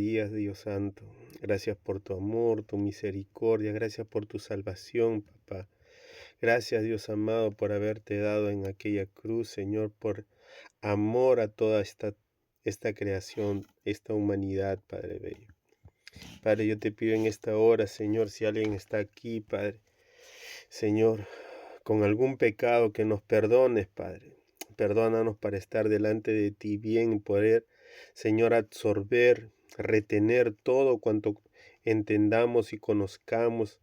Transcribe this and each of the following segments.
días, Dios Santo. Gracias por tu amor, tu misericordia. Gracias por tu salvación, papá. Gracias, Dios amado, por haberte dado en aquella cruz, Señor, por amor a toda esta creación, esta humanidad, Padre bello. Padre, yo te pido en esta hora, Señor, si alguien está aquí, Padre, Señor, con algún pecado, que nos perdones, Padre. Perdónanos para estar delante de ti bien, poder, Señor, absorber, retener todo cuanto entendamos y conozcamos.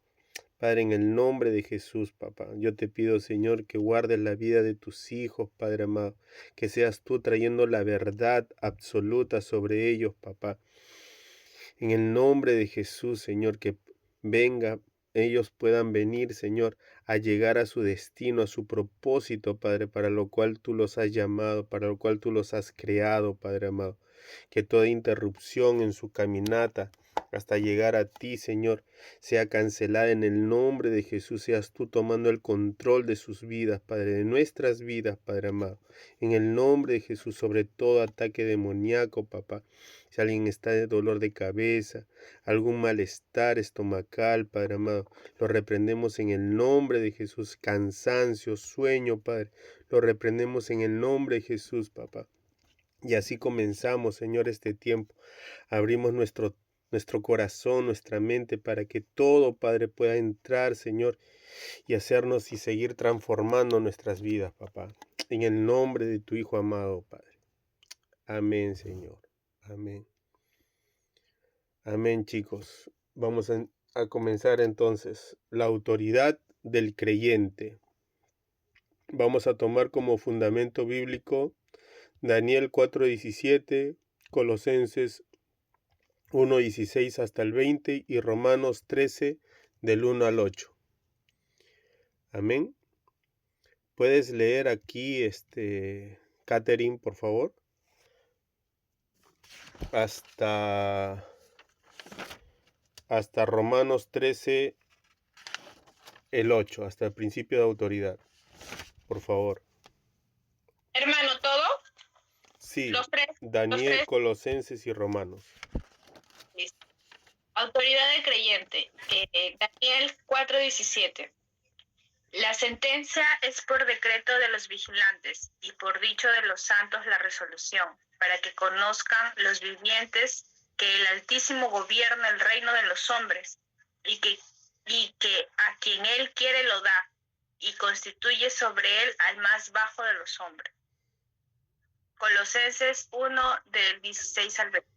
Padre, en el nombre de Jesús, papá, yo te pido, Señor, que guardes la vida de tus hijos, Padre amado, que seas tú trayendo la verdad absoluta sobre ellos, papá. En el nombre de Jesús, Señor, que venga, ellos puedan venir, Señor, a llegar a su destino, a su propósito, Padre, para lo cual tú los has llamado, para lo cual tú los has creado, Padre amado. Que toda interrupción en su caminata hasta llegar a ti, Señor, sea cancelada en el nombre de Jesús. Seas tú tomando el control de sus vidas, Padre, de nuestras vidas, Padre amado. En el nombre de Jesús, sobre todo ataque demoníaco, papá. Si alguien está de dolor de cabeza, algún malestar estomacal, Padre amado, lo reprendemos en el nombre de Jesús. Cansancio, sueño, Padre, lo reprendemos en el nombre de Jesús, papá. Y así comenzamos, Señor, este tiempo. Abrimos nuestro corazón, nuestra mente, para que todo, Padre, pueda entrar, Señor, y hacernos y seguir transformando nuestras vidas, papá. En el nombre de tu Hijo amado, Padre. Amén, Señor. Amén. Amén, chicos. Vamos a comenzar entonces. La autoridad del creyente. Vamos a tomar como fundamento bíblico Daniel 4:17, Colosenses 1:16 hasta el 20 y Romanos 13 del 1 al 8. Amén. ¿Puedes leer aquí, Catherine, por favor? Hasta Romanos 13, el 8, hasta el principio de autoridad. Por favor. Hermano, ¿todo? Sí, los tres. Daniel, Colosenses y Romanos. Listo. Autoridad del creyente. Daniel 4:17. La sentencia es por decreto de los vigilantes y por dicho de los santos la resolución, para que conozcan los vivientes que el Altísimo gobierna el reino de los hombres y que a quien él quiere lo da y constituye sobre él al más bajo de los hombres. Colosenses 1 del 16 al 20.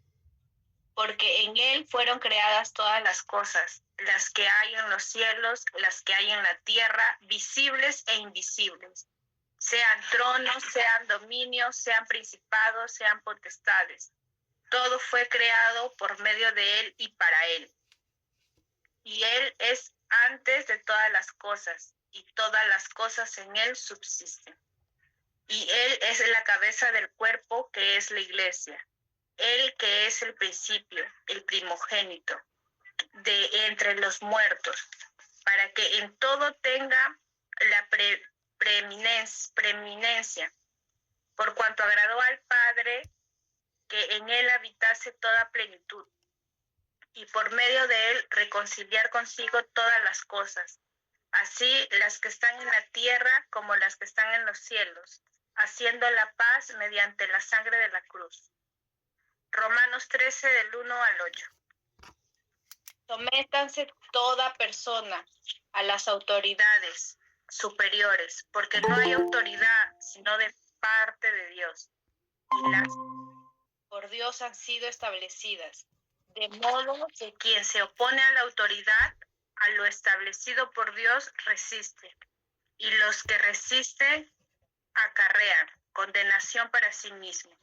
Porque en él fueron creadas todas las cosas, las que hay en los cielos, las que hay en la tierra, visibles e invisibles, sean tronos, sean dominios, sean principados, sean potestades. Todo fue creado por medio de él y para él. Y él es antes de todas las cosas, y todas las cosas en él subsisten. Y él es la cabeza del cuerpo, que es la iglesia. Él que es el principio, el primogénito, de entre los muertos, para que en todo tenga la preeminencia, por cuanto agradó al Padre que en él habitase toda plenitud, y por medio de él reconciliar consigo todas las cosas, así las que están en la tierra como las que están en los cielos, haciendo la paz mediante la sangre de la cruz. Romanos 13 del 1 al 8. Sométanse toda persona a las autoridades superiores, porque no hay autoridad sino de parte de Dios, y las por Dios han sido establecidas, de modo que quien se opone a la autoridad, a lo establecido por Dios, resiste, y los que resisten acarrean condenación para sí mismos.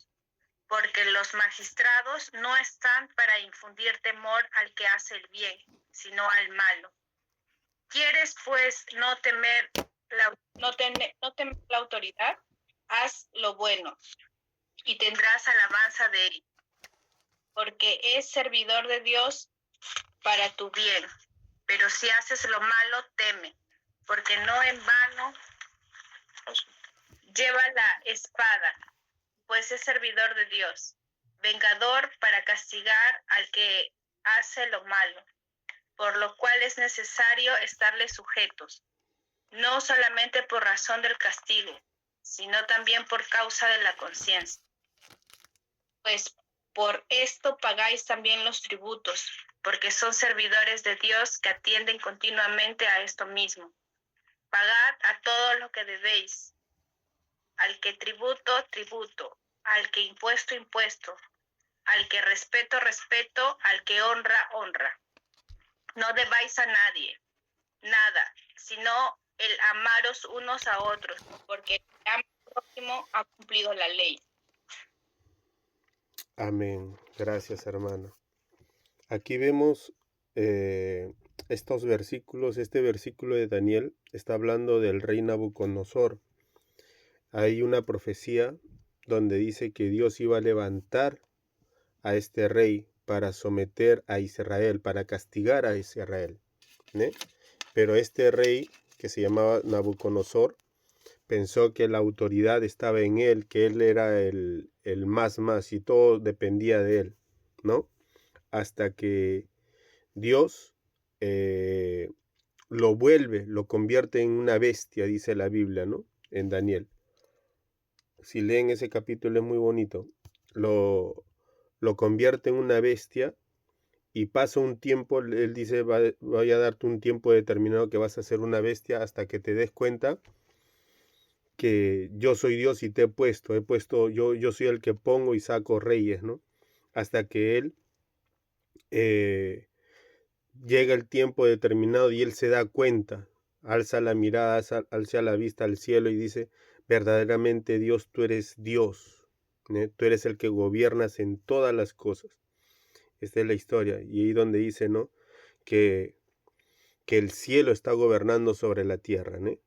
Porque los magistrados no están para infundir temor al que hace el bien, sino al malo. ¿Quieres, pues, no temer la autoridad? Haz lo bueno, y tendrás alabanza de él, porque es servidor de Dios para tu bien. Pero si haces lo malo, teme, porque no en vano lleva la espada, pues es servidor de Dios. vengador para castigar al que hace lo malo, por lo cual es necesario estarle sujetos, no solamente por razón del castigo, sino también por causa de la conciencia. Pues por esto pagáis también los tributos, porque son servidores de Dios que atienden continuamente a esto mismo. Pagad a todo lo que debéis, al que tributo, tributo, al que impuesto, impuesto, al que respeto, respeto, al que honra, honra. No debáis a nadie nada, sino el amaros unos a otros, porque el amor al prójimo ha cumplido la ley. Amén. Gracias, hermana. Aquí vemos estos versículos. Este versículo de Daniel está hablando del rey Nabucodonosor. Hay una profecía donde dice que Dios iba a levantar a este rey para someter a Israel, para castigar a Israel, ¿no? Pero este rey, que se llamaba Nabucodonosor, pensó que la autoridad estaba en él, que él era el más y todo dependía de él, ¿no? Hasta que Dios lo convierte en una bestia, dice la Biblia, ¿no? En Daniel. Si leen ese capítulo es muy bonito. Lo convierte en una bestia y pasa un tiempo, él dice, voy a darte un tiempo determinado que vas a ser una bestia hasta que te des cuenta que yo soy Dios y te he puesto, yo soy el que pongo y saco reyes, ¿no? Hasta que él llega el tiempo determinado y él se da cuenta, alza la mirada, alza la vista al cielo y dice, verdaderamente Dios, tú eres Dios, ¿no? Tú eres el que gobiernas en todas las cosas. Esta es la historia. Y ahí donde dice, ¿no? Que el cielo está gobernando sobre la tierra, ¿no?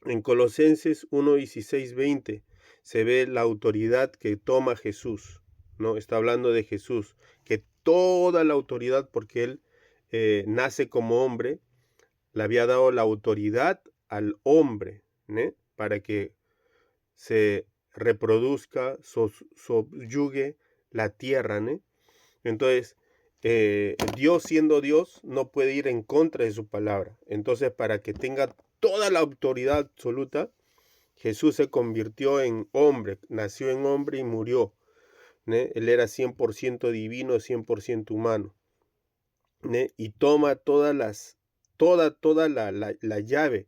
En Colosenses 1, 16, 20 se ve la autoridad que toma Jesús, ¿no? Está hablando de Jesús, que toda la autoridad, porque él nace como hombre, le había dado la autoridad al hombre, ¿no? Para que se reproduzca, subyugue la tierra, ¿no? Entonces, Dios siendo Dios no puede ir en contra de su palabra. Entonces, para que tenga toda la autoridad absoluta, Jesús se convirtió en hombre, nació en hombre y murió, ¿no? Él era 100% divino, 100% humano, ¿no? Y toma toda la llave,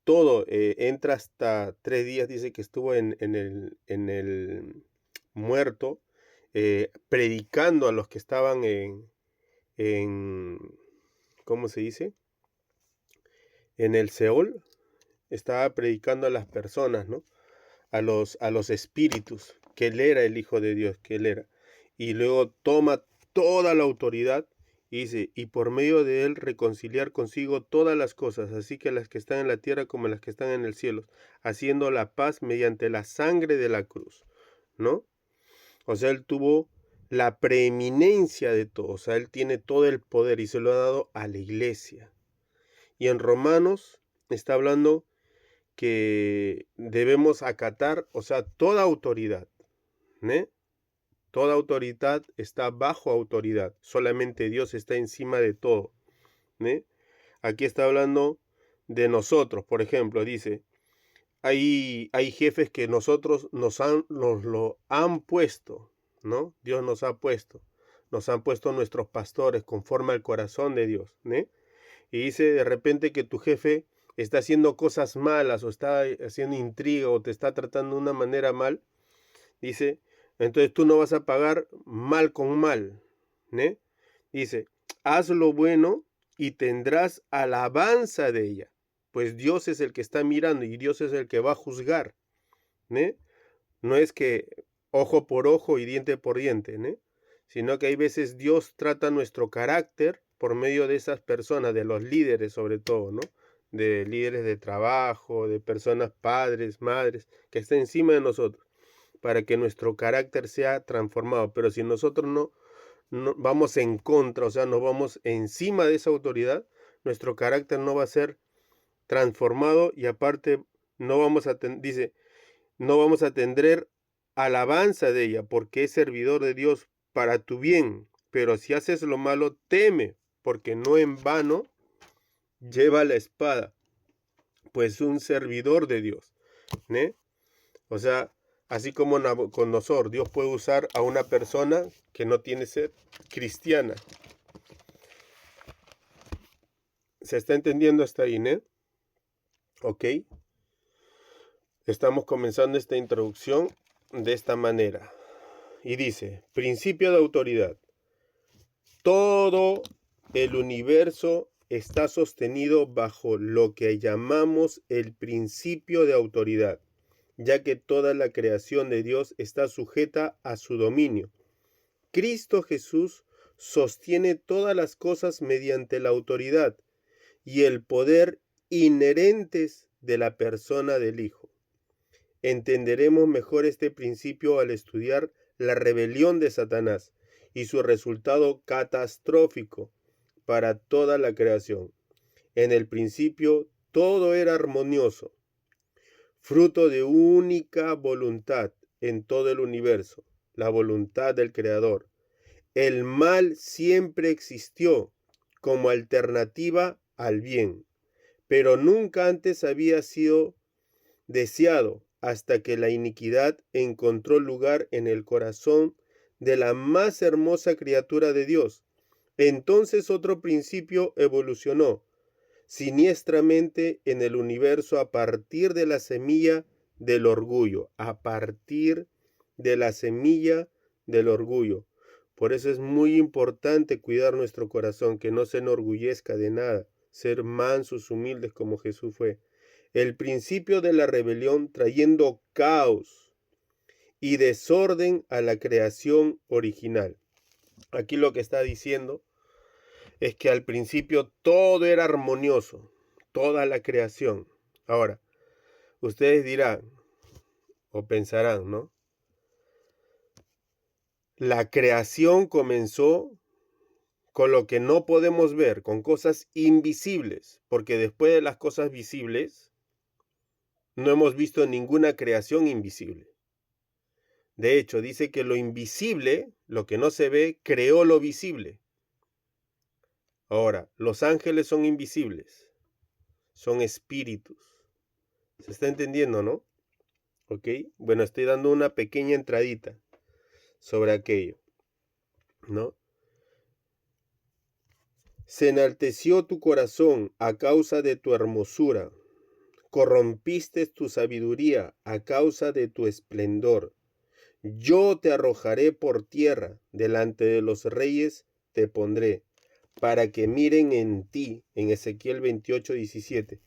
todo, entra hasta 3 días, dice que estuvo en el muerto, predicando a los que estaban en ¿cómo se dice? En el Seol, estaba predicando a las personas, ¿no? A los espíritus, que él era el Hijo de Dios, que él era. Y luego toma toda la autoridad y dice, y por medio de él reconciliar consigo todas las cosas, así que las que están en la tierra como las que están en el cielo, haciendo la paz mediante la sangre de la cruz, ¿no? O sea, él tuvo la preeminencia de todo, o sea, él tiene todo el poder y se lo ha dado a la iglesia. Y en Romanos está hablando que debemos acatar, o sea, toda autoridad, ¿no? Toda autoridad está bajo autoridad, solamente Dios está encima de todo, ¿no? Aquí está hablando de nosotros, por ejemplo, dice, hay jefes que nosotros nos lo han puesto, ¿no? Dios nos han puesto nuestros pastores conforme al corazón de Dios, ¿no? Y dice de repente que tu jefe está haciendo cosas malas o está haciendo intriga o te está tratando de una manera mal, dice, entonces tú no vas a pagar mal con mal, ¿no? Dice, haz lo bueno y tendrás alabanza de ella, pues Dios es el que está mirando y Dios es el que va a juzgar, ¿no? No es que ojo por ojo y diente por diente, ¿no? Sino que hay veces Dios trata nuestro carácter por medio de esas personas, de los líderes sobre todo, ¿no? De líderes de trabajo, de personas, padres, madres, que están encima de nosotros, para que nuestro carácter sea transformado. Pero si nosotros no vamos en contra, o sea, nos vamos encima de esa autoridad, nuestro carácter no va a ser transformado y aparte no vamos a, dice, no vamos a tener alabanza de ella, porque es servidor de Dios para tu bien. Pero si haces lo malo, teme, porque no en vano lleva la espada, pues un servidor de Dios, ¿no? O sea, así como Nabucodonosor, Dios puede usar a una persona que no tiene ser cristiana. ¿Se está entendiendo hasta ahí, ¿no? Ok. Estamos comenzando esta introducción de esta manera. Y dice, principio de autoridad. Todo el universo está sostenido bajo lo que llamamos el principio de autoridad, ya que toda la creación de Dios está sujeta a su dominio. Cristo Jesús sostiene todas las cosas mediante la autoridad y el poder inherentes de la persona del Hijo. Entenderemos mejor este principio al estudiar la rebelión de Satanás y su resultado catastrófico para toda la creación. En el principio todo era armonioso, fruto de única voluntad en todo el universo, la voluntad del Creador. El mal siempre existió como alternativa al bien, pero nunca antes había sido deseado hasta que la iniquidad encontró lugar en el corazón de la más hermosa criatura de Dios. Entonces otro principio evolucionó siniestramente en el universo a partir de la semilla del orgullo, a partir de la semilla del orgullo. Por eso es muy importante cuidar nuestro corazón, que no se enorgullezca de nada, ser mansos, humildes como Jesús fue. El principio de la rebelión trayendo caos y desorden a la creación original. Aquí lo que está diciendo es que al principio todo era armonioso, toda la creación. Ahora, ustedes dirán o pensarán, ¿no? La creación comenzó con lo que no podemos ver, con cosas invisibles, porque después de las cosas visibles, no hemos visto ninguna creación invisible. De hecho, dice que lo invisible, lo que no se ve, creó lo visible. Ahora, los ángeles son invisibles, son espíritus. ¿Se está entendiendo, no? ¿Ok? Bueno, estoy dando una pequeña entradita sobre aquello, ¿no? Se enalteció tu corazón a causa de tu hermosura, corrompiste tu sabiduría a causa de tu esplendor. Yo te arrojaré por tierra, delante de los reyes te pondré, para que miren en ti, en Ezequiel 28:17.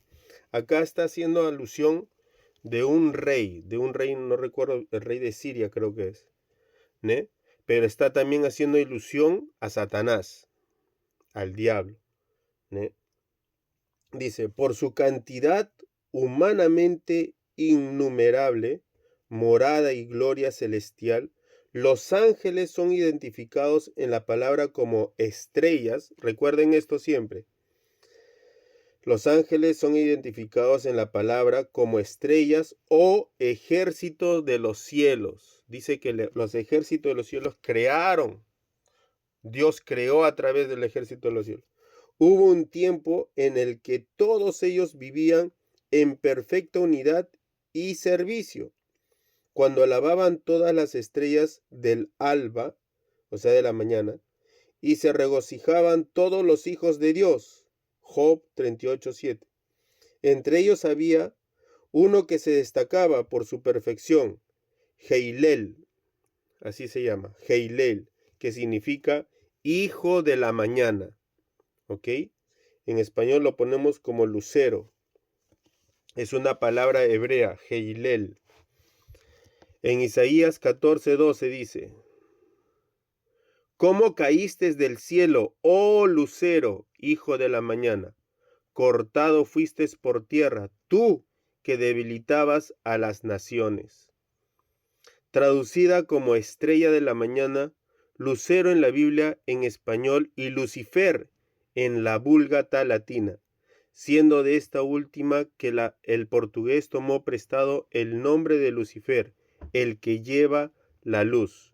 Acá está haciendo alusión de un rey, no recuerdo, el rey de Siria creo que es, ¿no? Pero está también haciendo ilusión a Satanás, al diablo, ¿no? Dice, por su cantidad humanamente innumerable, morada y gloria celestial, los ángeles son identificados en la palabra como estrellas. Recuerden esto siempre. Los ángeles son identificados en la palabra como estrellas o ejércitos de los cielos. Dice que los ejércitos de los cielos crearon. Dios creó a través del ejército de los cielos. Hubo un tiempo en el que todos ellos vivían en perfecta unidad y servicio, cuando alababan todas las estrellas del alba, o sea, de la mañana, y se regocijaban todos los hijos de Dios. Job 38:7. Entre ellos había uno que se destacaba por su perfección, Heilel, así se llama, Heilel, que significa hijo de la mañana. ¿Ok? En español lo ponemos como lucero. Es una palabra hebrea, Heilel. En Isaías 14:12 dice, ¿cómo caíste del cielo, oh lucero, hijo de la mañana? Cortado fuiste por tierra, tú que debilitabas a las naciones. Traducida como estrella de la mañana, lucero en la Biblia en español y Lucifer en la Vulgata latina, siendo de esta última que el portugués tomó prestado el nombre de Lucifer, el que lleva la luz.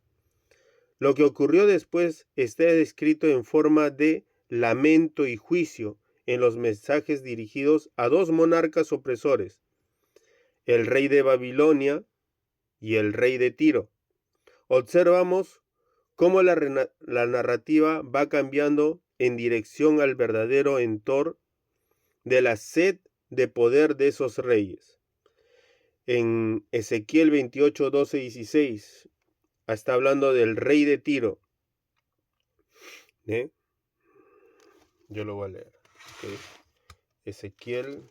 Lo que ocurrió después está descrito en forma de lamento y juicio en los mensajes dirigidos a dos monarcas opresores, el rey de Babilonia y el rey de Tiro. Observamos cómo la narrativa va cambiando en dirección al verdadero entor de la sed de poder de esos reyes. En Ezequiel 28, 12 y 16 está hablando del rey de Tiro. Yo lo voy a leer. ¿Okay? Ezequiel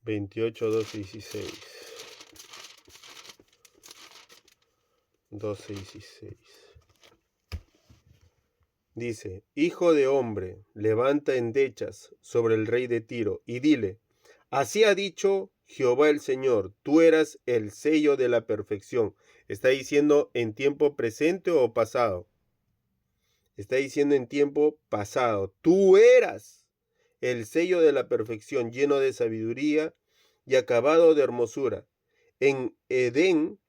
28, 12 y 16. 12 y 16. Dice: Hijo de hombre, levanta endechas sobre el rey de Tiro y dile: así ha dicho Jehová el Señor, tú eras el sello de la perfección. ¿Está diciendo en tiempo presente o pasado? Está diciendo en tiempo pasado. Tú eras el sello de la perfección, lleno de sabiduría y acabado de hermosura. En Edén,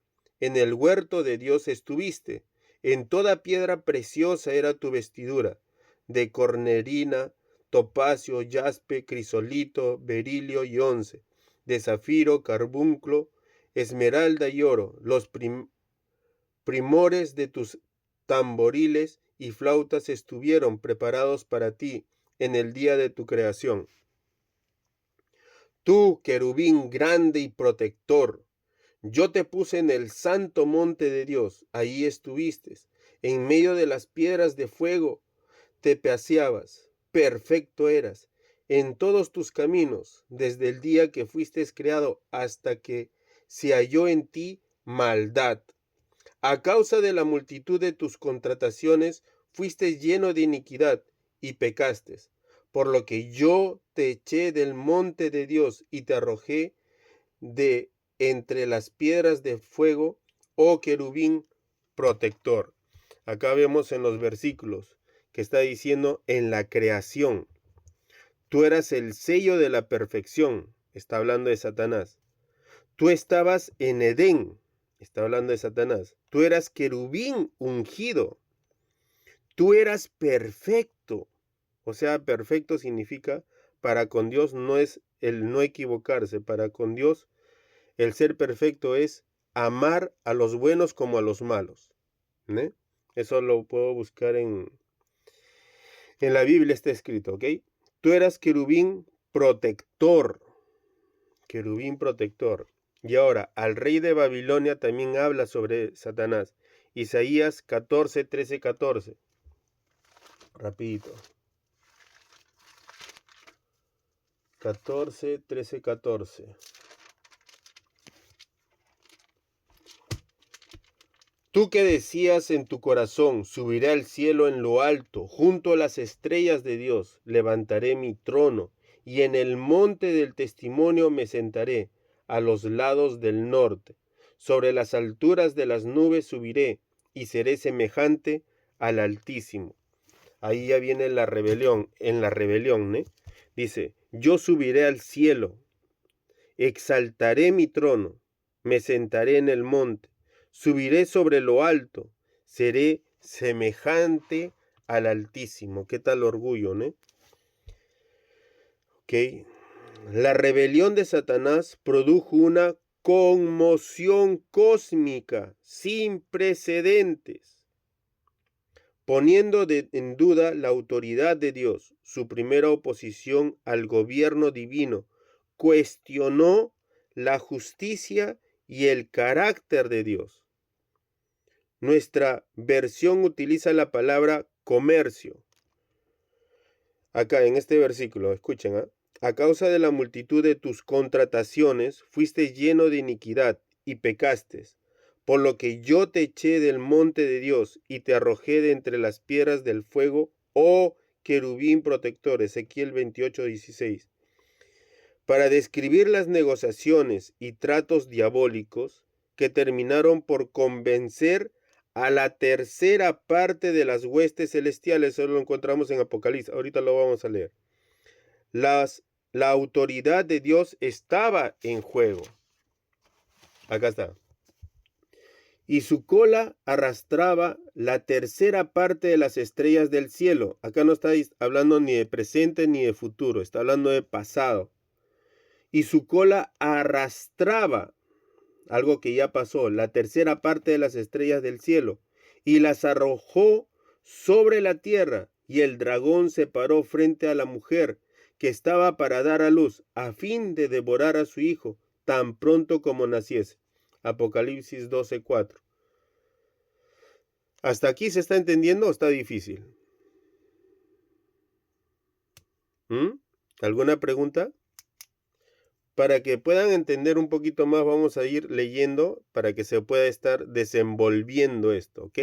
en el huerto de Dios estuviste. En toda piedra preciosa era tu vestidura, de cornerina, topacio, jaspe, crisolito, berilio y once, de zafiro, carbunclo, esmeralda y oro. Los primores de tus tamboriles y flautas estuvieron preparados para ti en el día de tu creación. Tú, querubín grande y protector, yo te puse en el santo monte de Dios, ahí estuviste, en medio de las piedras de fuego te paseabas, perfecto eras, en todos tus caminos, desde el día que fuiste creado hasta que se halló en ti maldad. A causa de la multitud de tus contrataciones, fuiste lleno de iniquidad y pecaste, por lo que yo te eché del monte de Dios y te arrojé de entre las piedras de fuego, oh querubín protector. Acá vemos en los versículos que está diciendo en la creación. Tú eras el sello de la perfección. Está hablando de Satanás. Tú estabas en Edén. Está hablando de Satanás. Tú eras querubín ungido. Tú eras perfecto. O sea, perfecto significa para con Dios no es el no equivocarse. Para con Dios el ser perfecto es amar a los buenos como a los malos. ¿Eh? Eso lo puedo buscar en la Biblia, está escrito, ¿ok? Tú eras querubín protector. Querubín protector. Y ahora, al rey de Babilonia también habla sobre Satanás. Isaías 14, 13, 14. Rapidito. 14, 13, 14. Tú que decías en tu corazón, subiré al cielo en lo alto, junto a las estrellas de Dios, levantaré mi trono, y en el monte del testimonio me sentaré, a los lados del norte. Sobre las alturas de las nubes subiré, y seré semejante al Altísimo. Ahí ya viene la rebelión, en la rebelión, ¿eh? Dice, yo subiré al cielo, exaltaré mi trono, me sentaré en el monte, subiré sobre lo alto, seré semejante al Altísimo. ¿Qué tal orgullo, no? Ok. La rebelión de Satanás produjo una conmoción cósmica sin precedentes, poniendo en duda la autoridad de Dios. Su primera oposición al gobierno divino cuestionó la justicia y el carácter de Dios. Nuestra versión utiliza la palabra comercio. Acá en este versículo, escuchen, a causa de la multitud de tus contrataciones, fuiste lleno de iniquidad y pecaste, por lo que yo te eché del monte de Dios y te arrojé de entre las piedras del fuego, oh querubín protector. Ezequiel 28, 16. Para describir las negociaciones y tratos diabólicos que terminaron por convencer a la tercera parte de las huestes celestiales. Eso lo encontramos en Apocalipsis. Ahorita lo vamos a leer. La autoridad de Dios estaba en juego. Acá está. Y su cola arrastraba la tercera parte de las estrellas del cielo. Acá no está hablando ni de presente ni de futuro, está hablando de pasado. Y su cola arrastraba, algo que ya pasó, la tercera parte de las estrellas del cielo, y las arrojó sobre la tierra, y el dragón se paró frente a la mujer que estaba para dar a luz, a fin de devorar a su hijo, tan pronto como naciese. Apocalipsis 12:4. ¿Hasta aquí se está entendiendo o está difícil? ¿Alguna pregunta? Para que puedan entender un poquito más, vamos a ir leyendo para que se pueda estar desenvolviendo esto, ¿ok?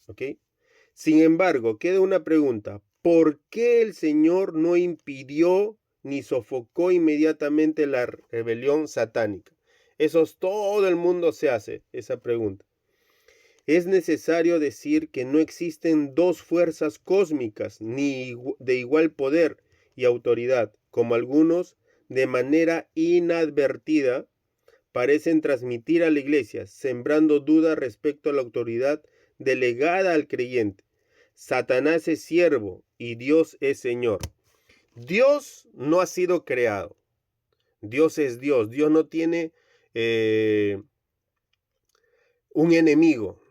¿Ok? Sin embargo, queda una pregunta. ¿Por qué el Señor no impidió ni sofocó inmediatamente la rebelión satánica? Eso es, todo el mundo se hace esa pregunta. Es necesario decir que no existen dos fuerzas cósmicas ni de igual poder y autoridad, como algunos de manera inadvertida parecen transmitir a la iglesia, sembrando dudas respecto a la autoridad delegada al creyente. Satanás es siervo y Dios es Señor. Dios no ha sido creado. Dios es Dios. Dios no tiene un enemigo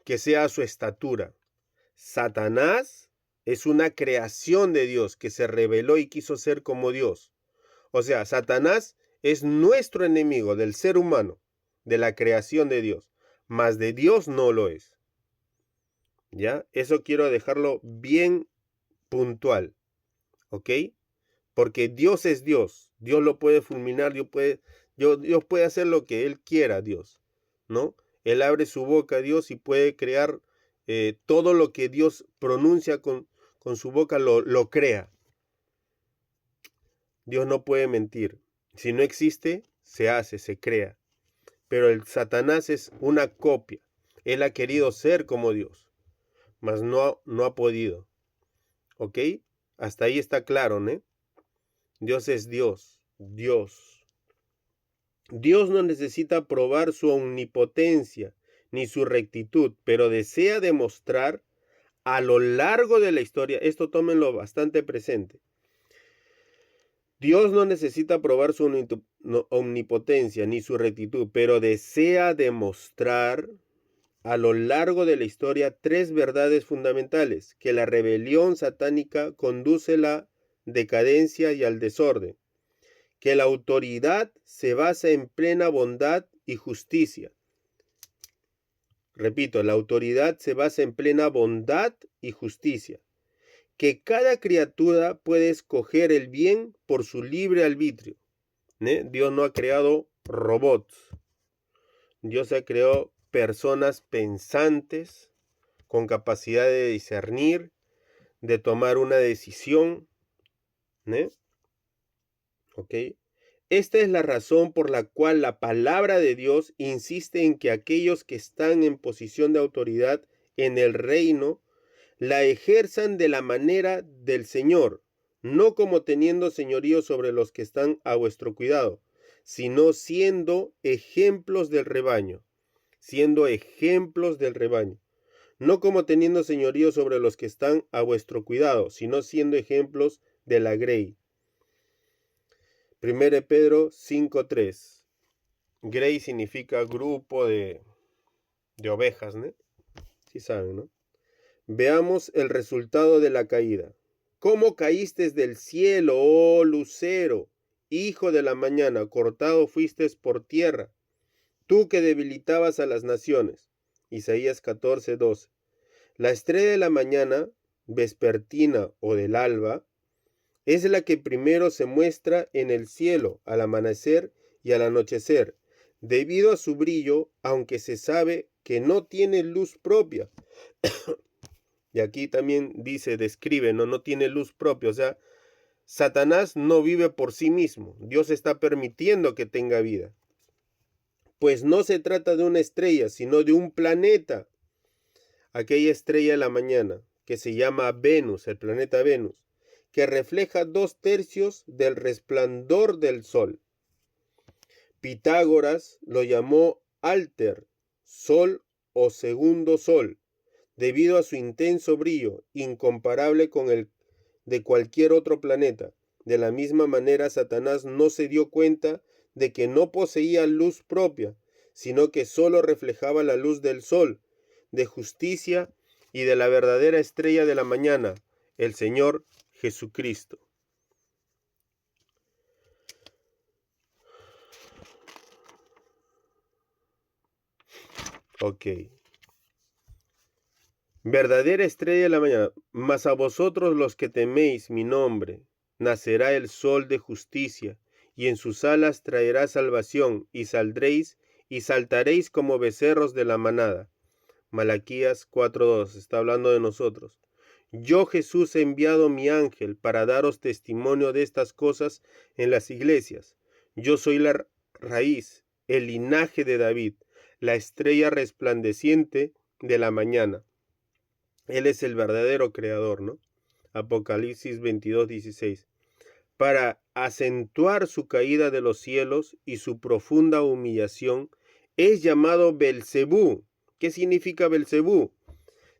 que sea a su estatura. Satanás es una creación de Dios que se rebeló y quiso ser como Dios. O sea, Satanás es nuestro enemigo del ser humano, de la creación de Dios, mas de Dios no lo es. ¿Ya? Eso quiero dejarlo bien puntual, ¿ok? Porque Dios es Dios. Dios lo puede fulminar, Dios puede hacer lo que Él quiera, Dios, ¿no? Él abre su boca, Dios, y puede crear todo lo que Dios pronuncia con su boca, lo crea. Dios no puede mentir. Si no existe, se hace, se crea. Pero el Satanás es una copia. Él ha querido ser como Dios, mas no ha podido. ¿Ok? Hasta ahí está claro, ¿no? Dios es Dios, Dios. Dios no necesita probar su omnipotencia ni su rectitud, pero desea demostrar a lo largo de la historia, esto tómenlo bastante presente, Dios no necesita probar su omnipotencia ni su rectitud, pero desea demostrar a lo largo de la historia tres verdades fundamentales: que la rebelión satánica conduce a la decadencia y al desorden, que la autoridad se basa en plena bondad y justicia. Repito, la autoridad se basa en plena bondad y justicia, que cada criatura puede escoger el bien por su libre arbitrio. Dios no ha creado robots. Dios ha creado personas pensantes, con capacidad de discernir, de tomar una decisión. ¿Ok? Esta es la razón por la cual la palabra de Dios insiste en que aquellos que están en posición de autoridad en el reino la ejerzan de la manera del Señor, no como teniendo señorío sobre los que están a vuestro cuidado, sino siendo ejemplos del rebaño, no como teniendo señorío sobre los que están a vuestro cuidado, sino siendo ejemplos de la grey. 1 Pedro 5:3. Grey significa grupo de ovejas, ¿no? Sí saben, ¿no? Veamos el resultado de la caída. ¿Cómo caíste del cielo, oh lucero, hijo de la mañana? Cortado fuiste por tierra, tú que debilitabas a las naciones. Isaías 14:12. La estrella de la mañana, vespertina o del alba, es la que primero se muestra en el cielo al amanecer y al anochecer, debido a su brillo, aunque se sabe que no tiene luz propia. Y aquí también describe, no tiene luz propia. O sea, Satanás no vive por sí mismo. Dios está permitiendo que tenga vida. pues no se trata de una estrella, sino de un planeta, aquella estrella de la mañana, que se llama Venus, el planeta Venus, que refleja 2/3 del resplandor del Sol. Pitágoras lo llamó alter, sol o segundo sol, debido a su intenso brillo, incomparable con el de cualquier otro planeta. De la misma manera, Satanás no se dio cuenta de que no poseía luz propia, sino que solo reflejaba la luz del sol, de justicia y de la verdadera estrella de la mañana, el Señor Jesucristo. Ok. Verdadera estrella de la mañana, mas a vosotros los que teméis mi nombre, nacerá el sol de justicia, y en sus alas traerá salvación, y saldréis y saltaréis como becerros de la manada. Malaquías 4:2, está hablando de nosotros. Yo, Jesús, he enviado mi ángel para daros testimonio de estas cosas en las iglesias. Yo soy la raíz, el linaje de David, la estrella resplandeciente de la mañana. Él es el verdadero creador, ¿no? Apocalipsis 22:16. Para acentuar su caída de los cielos y su profunda humillación, es llamado Belcebú. ¿Qué significa Belcebú?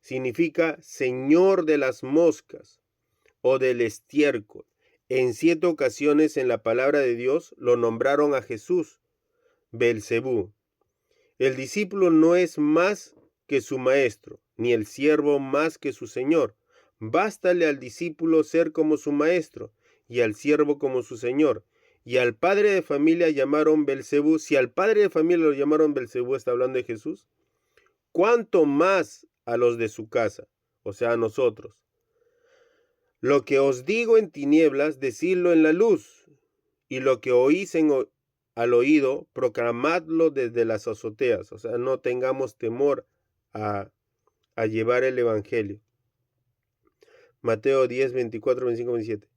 Significa señor de las moscas o del estiércol. En 7 ocasiones en la palabra de Dios lo nombraron a Jesús Belcebú. El discípulo no es más que su maestro, ni el siervo más que su señor. Bástale al discípulo ser como su maestro, y al siervo como su señor. Y al padre de familia llamaron Belcebú. Si al padre de familia lo llamaron Belcebú, está hablando de Jesús. ¿Cuánto más a los de su casa? O sea, a nosotros. Lo que os digo en tinieblas, decidlo en la luz, y lo que oís al oído, proclamadlo desde las azoteas. O sea, no tengamos temor a llevar el evangelio. Mateo 10, 24, 25, 27.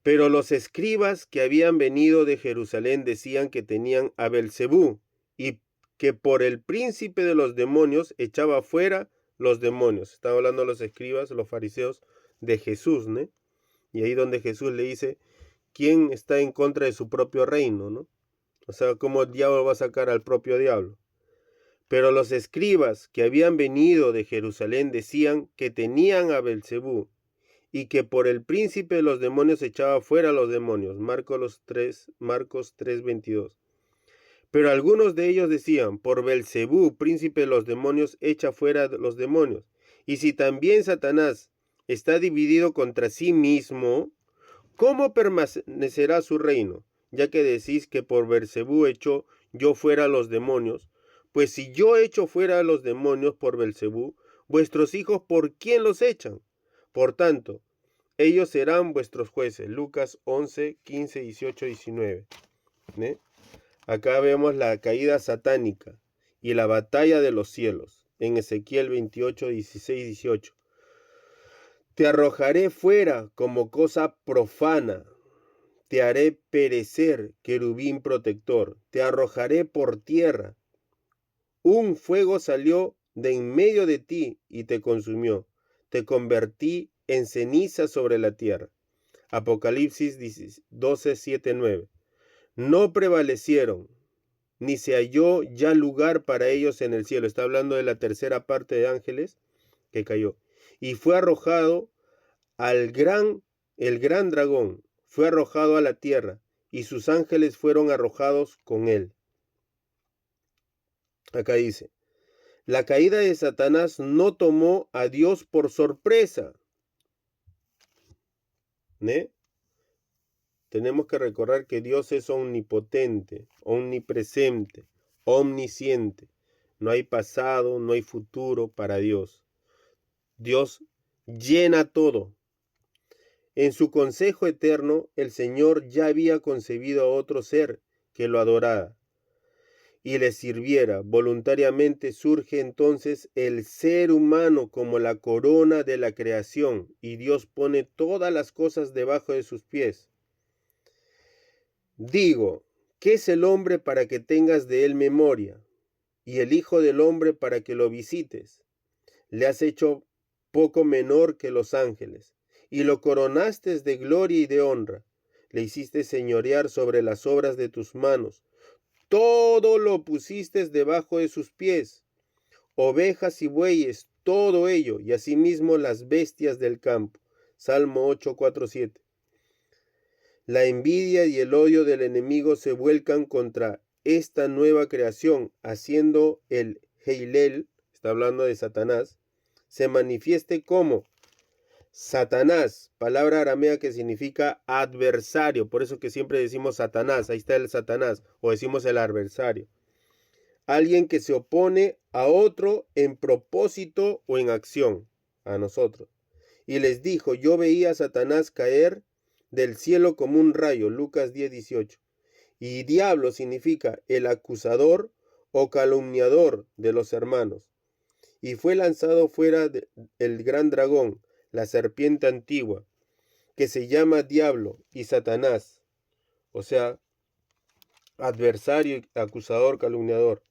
Pero los escribas que habían venido de Jerusalén decían que tenían a Belcebú y que por el príncipe de los demonios echaba fuera los demonios. Estaba hablando los escribas, los fariseos de Jesús, ¿no? Y ahí donde Jesús le dice, ¿quién está en contra de su propio reino, no? O sea, ¿cómo el diablo va a sacar al propio diablo? Pero los escribas que habían venido de Jerusalén decían que tenían a Belcebú y que por el príncipe de los demonios echaba fuera a los demonios. Marcos 3:22. Pero algunos de ellos decían, por Belcebú, príncipe de los demonios, echa fuera los demonios. Y si también Satanás está dividido contra sí mismo, ¿cómo permanecerá su reino? Ya que decís que por Belcebú echo yo fuera a los demonios. Pues si yo echo fuera a los demonios por Belcebú, vuestros hijos, ¿por quién los echan? Por tanto, ellos serán vuestros jueces. Lucas 11, 15, 18, 19. ¿Eh? Acá vemos la caída satánica y la batalla de los cielos. En Ezequiel 28, 16, 18. Te arrojaré fuera como cosa profana. Te haré perecer, querubín protector. Te arrojaré por tierra. Un fuego salió de en medio de ti y te consumió. Te convertí en ceniza sobre la tierra. Apocalipsis 12, 7, 9. No prevalecieron, ni se halló ya lugar para ellos en el cielo. Está hablando de la tercera parte de ángeles que cayó. Y fue arrojado el gran dragón, fue arrojado a la tierra, y sus ángeles fueron arrojados con él. Acá dice, la caída de Satanás no tomó a Dios por sorpresa. ¿Eh? Tenemos que recordar que Dios es omnipotente, omnipresente, omnisciente. No hay pasado, no hay futuro para Dios. Dios llena todo. En su consejo eterno, el Señor ya había concebido a otro ser que lo adorara y le sirviera. Voluntariamente surge entonces el ser humano como la corona de la creación, y Dios pone todas las cosas debajo de sus pies. Digo ¿Qué es el hombre para que tengas de él memoria? Y el hijo del hombre para que lo visites. Le has hecho poco menor que los ángeles, y lo coronaste de gloria y de honra. Le hiciste señorear sobre las obras de tus manos. Todo lo pusiste debajo de sus pies, ovejas y bueyes, todo ello, y asimismo las bestias del campo. Salmo 8, 4, 7. La envidia y el odio del enemigo se vuelcan contra esta nueva creación, haciendo el Heilel, está hablando de Satanás, se manifieste como Satanás, palabra aramea que significa adversario, por eso que siempre decimos Satanás, ahí está el Satanás, o decimos el adversario. Alguien que se opone a otro en propósito o en acción, a nosotros. Y les dijo, yo veía a Satanás caer del cielo como un rayo, Lucas 10, 18. Y diablo significa el acusador o calumniador de los hermanos. Y fue lanzado fuera el gran dragón, la serpiente antigua, que se llama Diablo y Satanás, o sea, adversario, acusador, calumniador,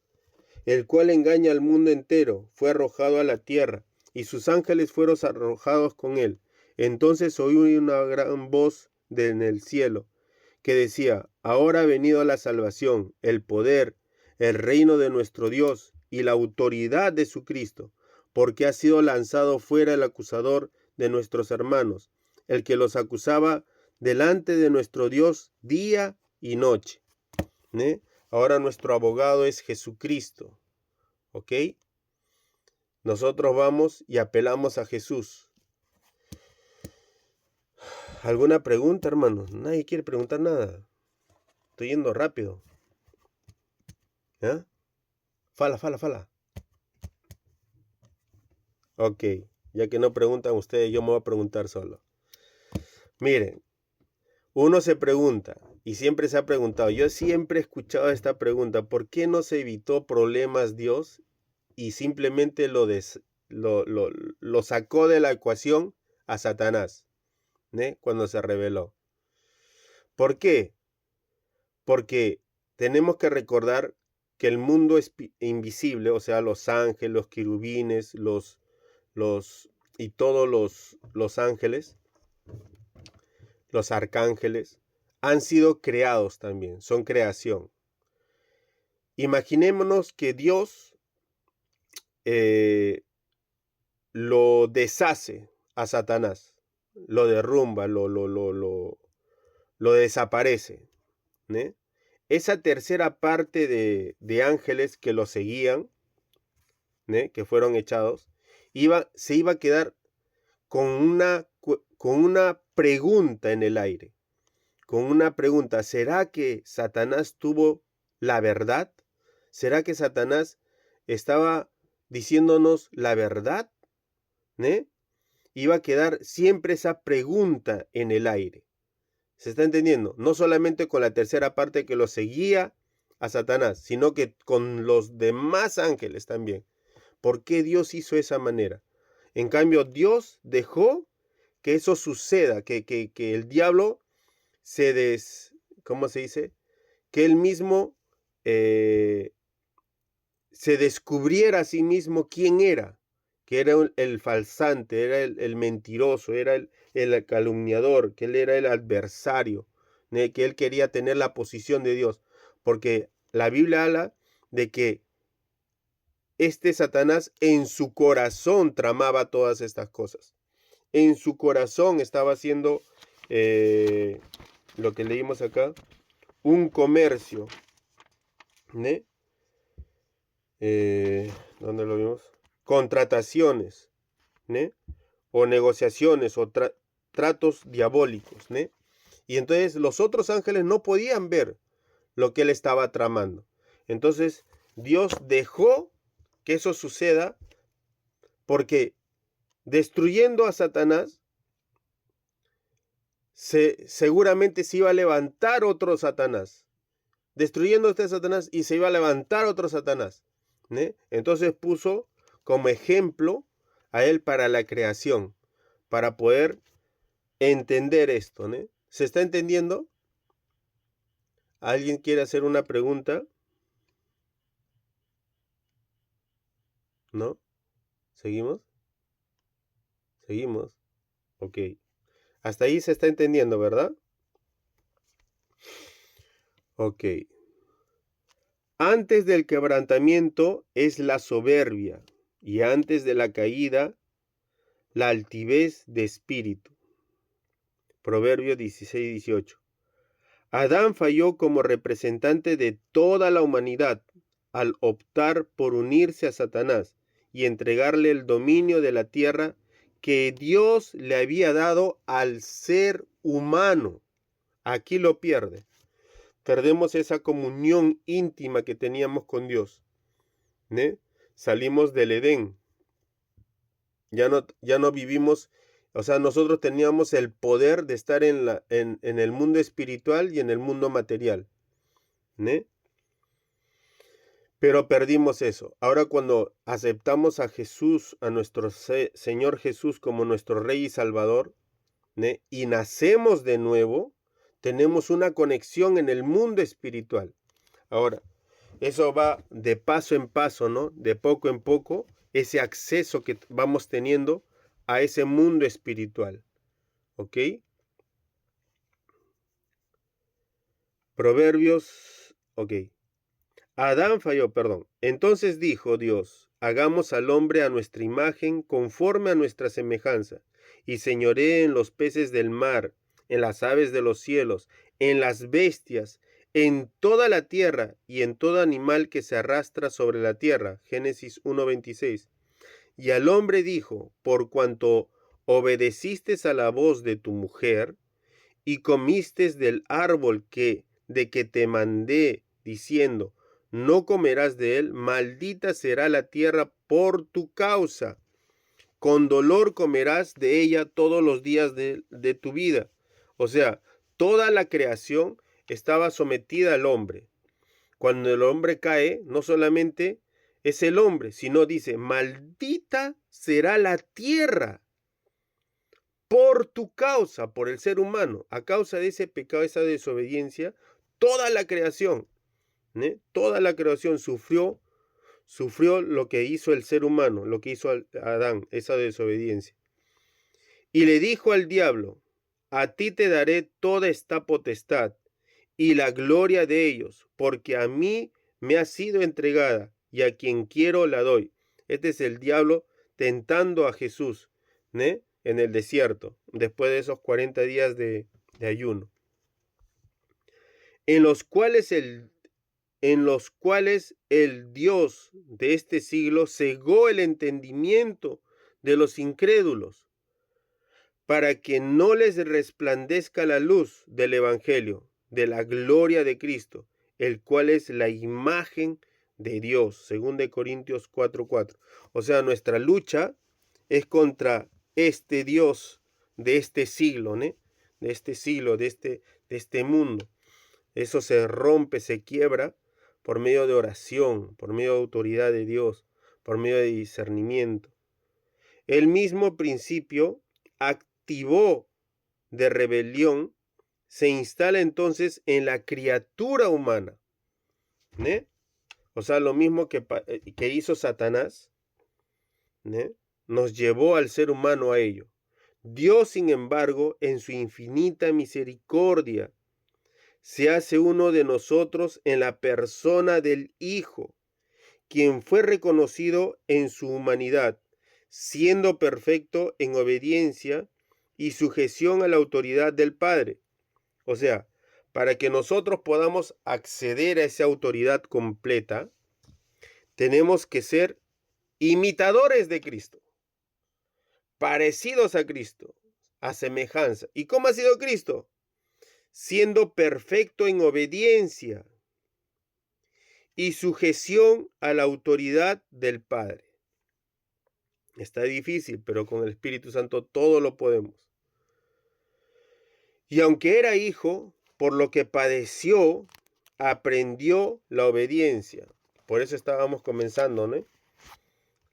el cual engaña al mundo entero, fue arrojado a la tierra, y sus ángeles fueron arrojados con él. Entonces oí una gran voz en el cielo, que decía, ahora ha venido la salvación, el poder, el reino de nuestro Dios y la autoridad de su Cristo, porque ha sido lanzado fuera el acusador de nuestros hermanos, el que los acusaba delante de nuestro Dios día y noche. Ahora nuestro abogado es Jesucristo, ¿ok? Nosotros vamos y apelamos a Jesús. ¿Alguna pregunta, hermanos? Nadie quiere preguntar nada. Estoy yendo rápido. ¿Ah? Fala. Ok, ya que no preguntan ustedes, yo me voy a preguntar solo. Miren, uno se pregunta, y siempre se ha preguntado, yo siempre he escuchado esta pregunta, ¿por qué no se evitó problemas Dios y simplemente lo sacó de la ecuación a Satanás, cuando se rebeló? ¿Por qué? Porque tenemos que recordar que el mundo es invisible, o sea, los ángeles, los querubines, y todos los ángeles, los arcángeles, han sido creados también, son creación. Imaginémonos que Dios lo deshace a Satanás, lo derrumba, lo desaparece. Esa tercera parte de ángeles que lo seguían, que fueron echados, se iba a quedar con una pregunta en el aire, con una pregunta, ¿será que Satanás tuvo la verdad? ¿Será que Satanás estaba diciéndonos la verdad? Iba a quedar siempre esa pregunta en el aire. ¿Se está entendiendo? No solamente con la tercera parte que lo seguía a Satanás, sino que con los demás ángeles también. ¿Por qué Dios hizo esa manera? En cambio, Dios dejó que eso suceda, que el diablo ¿cómo se dice? Que él mismo se descubriera a sí mismo quién era, que era el falsante, era el mentiroso, era el calumniador, que él era el adversario, que él quería tener la posición de Dios, porque la Biblia habla de que este Satanás en su corazón tramaba todas estas cosas. En su corazón estaba haciendo lo que leímos acá, un comercio. ¿Dónde lo vimos? Contrataciones, o negociaciones o tratos diabólicos. Y entonces los otros ángeles no podían ver lo que él estaba tramando. Entonces Dios dejó que eso suceda porque destruyendo a Satanás, seguramente se iba a levantar otro Satanás. Destruyendo a Satanás y se iba a levantar otro Satanás. Entonces puso como ejemplo a él para la creación, para poder entender esto. ¿Se está entendiendo? ¿Alguien quiere hacer una pregunta? ¿No? ¿Seguimos? Seguimos. Ok. Hasta ahí se está entendiendo, ¿verdad? Ok. Antes del quebrantamiento es la soberbia, y antes de la caída, la altivez de espíritu. Proverbio 16-18. Adán falló como representante de toda la humanidad al optar por unirse a Satanás y entregarle el dominio de la tierra que Dios le había dado al ser humano. Aquí lo pierde. Perdemos esa comunión íntima que teníamos con Dios. ¿Eh? Salimos del Edén. Ya no vivimos, o sea, nosotros teníamos el poder de estar en el mundo espiritual y en el mundo material. ¿Eh? Pero perdimos eso. Ahora cuando aceptamos a Jesús, a nuestro Señor Jesús como nuestro Rey y Salvador, ¿eh? Y nacemos de nuevo, tenemos una conexión en el mundo espiritual. Ahora, eso va de paso en paso, ¿no? De poco en poco, ese acceso que vamos teniendo a ese mundo espiritual. ¿Ok? Proverbios, ok. Adán falló, perdón. Entonces dijo Dios, hagamos al hombre a nuestra imagen, conforme a nuestra semejanza, y señoree en los peces del mar, en las aves de los cielos, en las bestias, en toda la tierra y en todo animal que se arrastra sobre la tierra. Génesis 1:26. Y al hombre dijo, por cuanto obedeciste a la voz de tu mujer, y comiste del árbol de que te mandé, diciendo, no comerás de él, maldita será la tierra por tu causa. Con dolor comerás de ella todos los días de tu vida. O sea, toda la creación estaba sometida al hombre. Cuando el hombre cae, no solamente es el hombre, sino dice, maldita será la tierra por tu causa, por el ser humano, a causa de ese pecado, esa desobediencia, toda la creación, toda la creación sufrió lo que hizo el ser humano, lo que hizo Adán, esa desobediencia. Y le dijo al diablo, a ti te daré toda esta potestad y la gloria de ellos, porque a mí me ha sido entregada y a quien quiero la doy. Este es el diablo tentando a Jesús, en el desierto, después de esos 40 días de ayuno, en los cuales el Dios de este siglo cegó el entendimiento de los incrédulos, para que no les resplandezca la luz del Evangelio, de la gloria de Cristo, el cual es la imagen de Dios, según de Corintios 4:4. O sea, nuestra lucha es contra este Dios de este siglo, de este siglo, de este mundo. Eso se rompe, se quiebra por medio de oración, por medio de autoridad de Dios, por medio de discernimiento. El mismo principio activó de rebelión se instala entonces en la criatura humana. O sea, lo mismo que hizo Satanás, nos llevó al ser humano a ello. Dios, sin embargo, en su infinita misericordia, se hace uno de nosotros en la persona del Hijo, quien fue reconocido en su humanidad, siendo perfecto en obediencia y sujeción a la autoridad del Padre. O sea, para que nosotros podamos acceder a esa autoridad completa, tenemos que ser imitadores de Cristo, parecidos a Cristo, a semejanza. ¿Y cómo ha sido Cristo? Siendo perfecto en obediencia y sujeción a la autoridad del Padre. Está difícil, pero con el Espíritu Santo todo lo podemos. Y aunque era hijo, por lo que padeció, aprendió la obediencia. Por eso estábamos comenzando,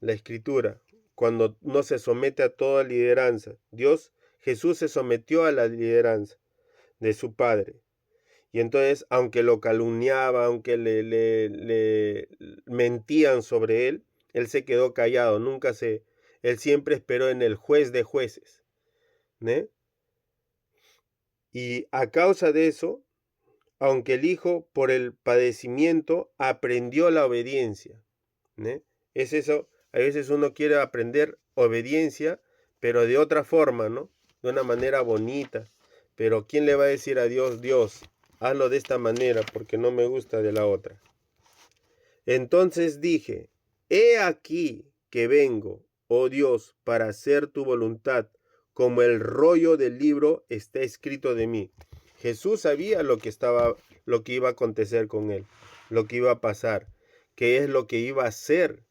la escritura, cuando no se somete a toda lideranza. Jesús se sometió a la lideranza de su Padre. Y entonces, aunque lo calumniaba, aunque le mentían sobre él se quedó callado, él siempre esperó en el juez de jueces, ¿no? Y a causa de eso, aunque el hijo por el padecimiento aprendió la obediencia, ¿no? Es eso, a veces uno quiere aprender obediencia, pero de otra forma, ¿no? De una manera bonita. Pero ¿quién le va a decir a Dios, Dios, hazlo de esta manera porque no me gusta de la otra? Entonces dije, he aquí que vengo, oh Dios, para hacer tu voluntad, como el rollo del libro está escrito de mí. Jesús sabía lo que iba a acontecer con él, lo que iba a pasar, qué es lo que iba a hacer,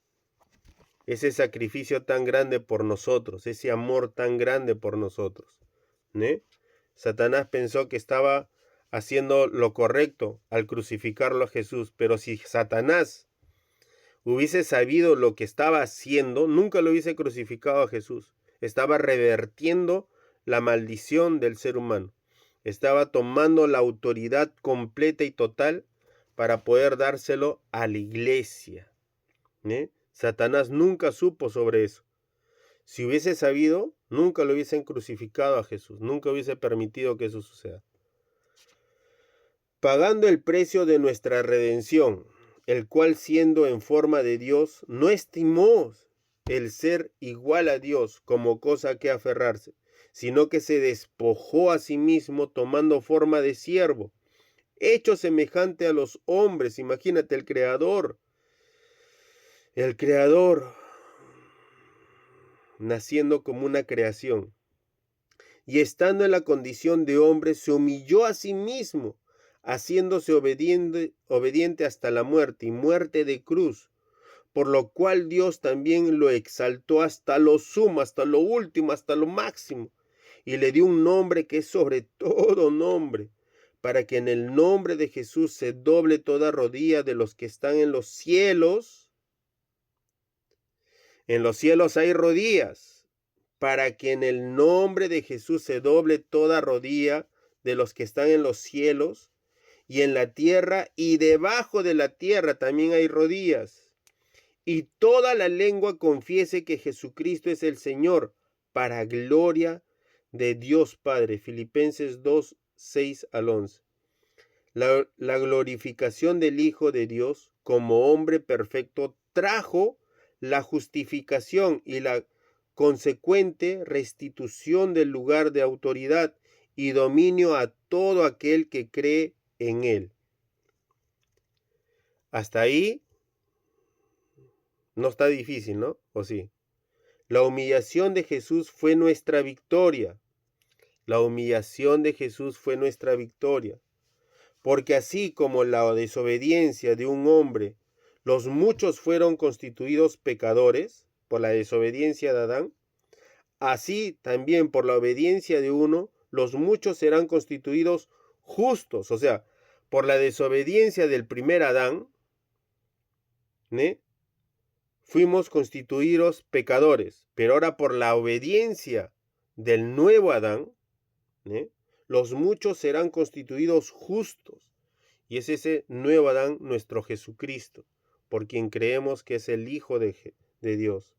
ese sacrificio tan grande por nosotros, ese amor tan grande por nosotros, ¿no? Satanás pensó que estaba haciendo lo correcto al crucificarlo a Jesús, pero si Satanás hubiese sabido lo que estaba haciendo, nunca lo hubiese crucificado a Jesús. Estaba revertiendo la maldición del ser humano. Estaba tomando la autoridad completa y total para poder dárselo a la iglesia. Satanás nunca supo sobre eso. Si hubiese sabido, nunca lo hubiesen crucificado a Jesús. Nunca hubiese permitido que eso suceda. Pagando el precio de nuestra redención, el cual siendo en forma de Dios, no estimó el ser igual a Dios como cosa que aferrarse, sino que se despojó a sí mismo tomando forma de siervo, hecho semejante a los hombres. Imagínate, el Creador, naciendo como una creación, y estando en la condición de hombre, se humilló a sí mismo, haciéndose obediente hasta la muerte y muerte de cruz, por lo cual Dios también lo exaltó hasta lo sumo, hasta lo último, hasta lo máximo, y le dio un nombre que es sobre todo nombre, para que en el nombre de Jesús se doble toda rodilla de los que están en los cielos. En los cielos hay rodillas, para que en el nombre de Jesús se doble toda rodilla de los que están en los cielos y en la tierra, y debajo de la tierra también hay rodillas, y toda la lengua confiese que Jesucristo es el Señor, para gloria de Dios Padre. Filipenses 2, 6 al 11. La glorificación del Hijo de Dios como hombre perfecto trajo la justificación y la consecuente restitución del lugar de autoridad y dominio a todo aquel que cree en él. Hasta ahí no está difícil, ¿no? ¿O sí? La humillación de Jesús fue nuestra victoria. La humillación de Jesús fue nuestra victoria. Porque así como la desobediencia de un hombre, los muchos fueron constituidos pecadores por la desobediencia de Adán, así también por la obediencia de uno, los muchos serán constituidos justos. O sea, por la desobediencia del primer Adán, ¿né?, fuimos constituidos pecadores, pero ahora por la obediencia del nuevo Adán, ¿né?, los muchos serán constituidos justos. Y es ese nuevo Adán, nuestro Jesucristo, por quien creemos que es el Hijo de Dios.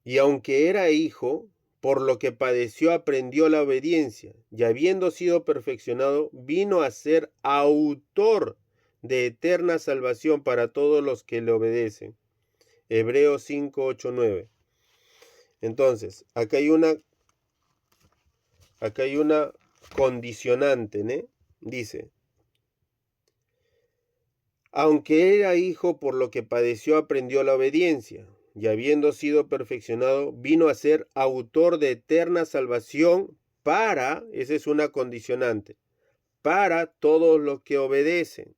Y aunque era hijo, por lo que padeció aprendió la obediencia, y habiendo sido perfeccionado, vino a ser autor de eterna salvación para todos los que le obedecen. Hebreos 5, 8, 9. Entonces, acá hay una condicionante, ¿no? Dice, aunque era hijo, por lo que padeció aprendió la obediencia, y habiendo sido perfeccionado, vino a ser autor de eterna salvación esa es una condicionante, para todos los que obedecen,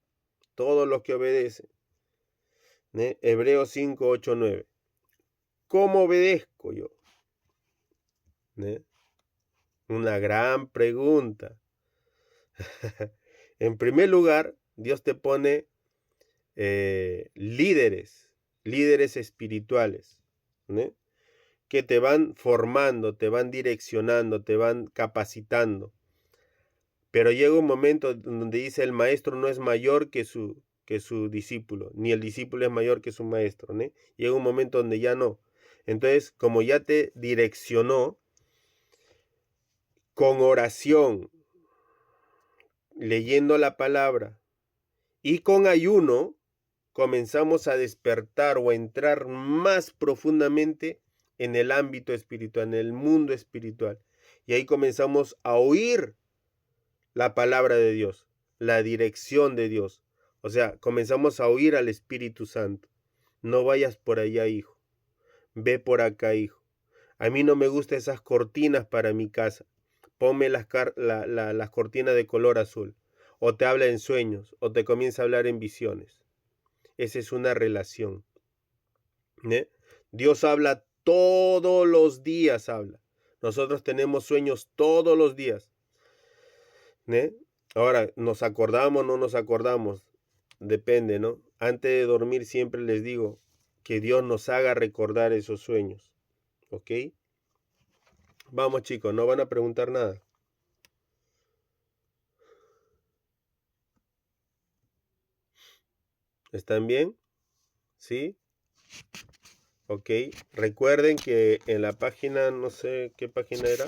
¿né? Hebreos 5, 8, 9. ¿Cómo obedezco yo? ¿né? Una gran pregunta. En primer lugar, Dios te pone líderes espirituales, ¿no?, que te van formando, te van direccionando, te van capacitando Pero llega un momento donde dice el maestro no es mayor que su discípulo, ni el discípulo es mayor que su maestro, ¿no? Llega un momento donde ya no. Entonces, como ya te direccionó con oración, leyendo la palabra y con ayuno, comenzamos a despertar o a entrar más profundamente en el ámbito espiritual, en el mundo espiritual. Y ahí comenzamos a oír la palabra de Dios, la dirección de Dios. O sea, comenzamos a oír al Espíritu Santo. No vayas por allá, hijo. Ve por acá, hijo. A mí no me gustan esas cortinas para mi casa. Ponme las cortinas de color azul. O te habla en sueños, o te comienza a hablar en visiones. Esa es una relación. ¿Eh? Dios habla todos los días, habla. Nosotros tenemos sueños todos los días. ¿Eh? Ahora, ¿nos acordamos o no nos acordamos? Depende, ¿no? Antes de dormir siempre les digo que Dios nos haga recordar esos sueños. ¿Ok? Vamos, chicos, no van a preguntar nada. ¿Están bien? ¿Sí? Ok. Recuerden que en la página, no sé qué página era.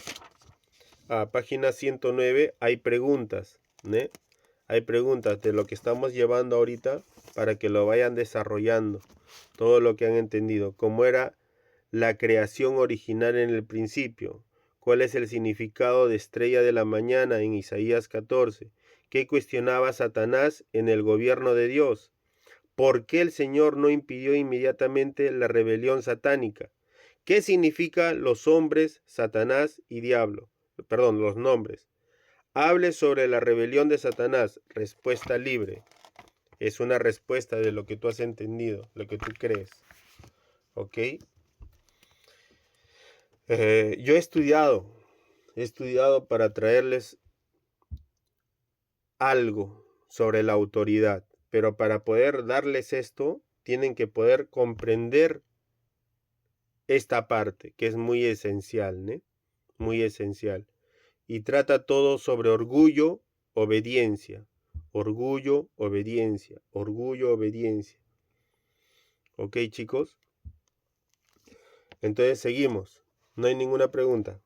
Página 109 hay preguntas, ¿no? Hay preguntas de lo que estamos llevando ahorita para que lo vayan desarrollando. Todo lo que han entendido. ¿Cómo era la creación original en el principio? ¿Cuál es el significado de estrella de la mañana en Isaías 14? ¿Qué cuestionaba Satanás en el gobierno de Dios? ¿Por qué el Señor no impidió inmediatamente la rebelión satánica? ¿Qué significa los hombres, Satanás y diablo? Perdón, los nombres. Hable sobre la rebelión de Satanás. Respuesta libre. Es una respuesta de lo que tú has entendido, lo que tú crees. ¿Ok? Yo he estudiado para traerles algo sobre la autoridad, pero para poder darles esto, tienen que poder comprender esta parte, que es muy esencial, ¿no? Muy esencial. Y trata todo sobre orgullo, obediencia. Orgullo, obediencia. Orgullo, obediencia. ¿Ok, chicos? Entonces seguimos. No hay ninguna pregunta.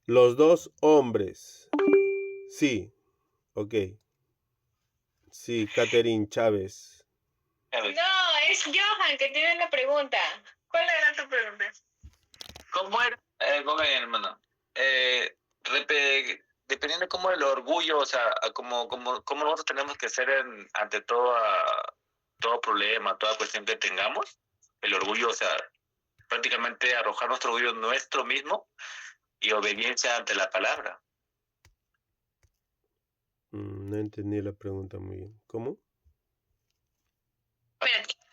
Los dos hombres. Sí. Ok. Sí, Catherine Chávez. No, es Johan que tiene la pregunta. ¿Cuál era tu pregunta? ¿Cómo era? Hermano. Dependiendo cómo el orgullo, o sea, como nosotros tenemos que ser ante todo problema, toda cuestión que tengamos, el orgullo, o sea, prácticamente arrojar nuestro orgullo nuestro mismo y obediencia ante la palabra. No entendí la pregunta muy bien. ¿Cómo?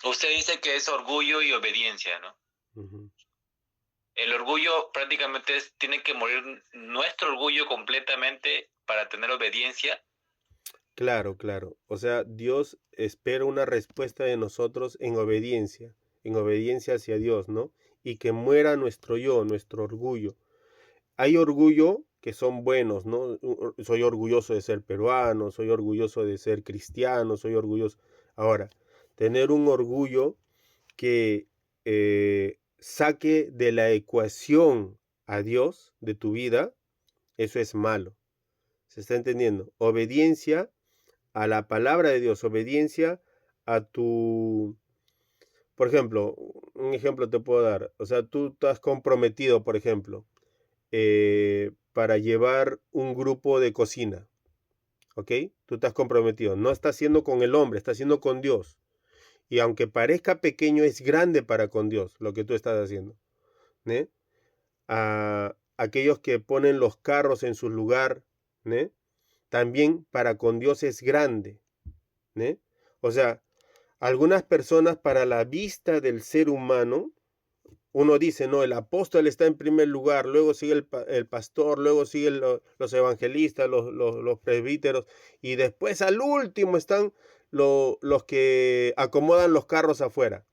Usted dice que es orgullo y obediencia, ¿no? Uh-huh. El orgullo prácticamente tiene que morir nuestro orgullo completamente para tener obediencia. Claro, claro. O sea, Dios espera una respuesta de nosotros en obediencia hacia Dios, ¿no? Y que muera nuestro yo, nuestro orgullo. Hay orgullo que son buenos, ¿no? Soy orgulloso de ser peruano, soy orgulloso de ser cristiano, soy orgulloso. Ahora, tener un orgullo que saque de la ecuación a Dios de tu vida, eso es malo. ¿Se está entendiendo? Obediencia a la palabra de Dios, obediencia a tu... Por ejemplo, un ejemplo te puedo dar. O sea, tú estás comprometido, por ejemplo, para llevar un grupo de cocina. ¿Ok? Tú estás comprometido. No estás haciendo con el hombre, estás haciendo con Dios. Y aunque parezca pequeño, es grande para con Dios lo que tú estás haciendo. ¿Ne? A aquellos que ponen los carros en su lugar, ¿ne? También para con Dios es grande. ¿Ne? O sea, algunas personas para la vista del ser humano, uno dice, no, el apóstol está en primer lugar, luego sigue el pastor, luego siguen los evangelistas, los presbíteros, y después al último están los que acomodan los carros afuera.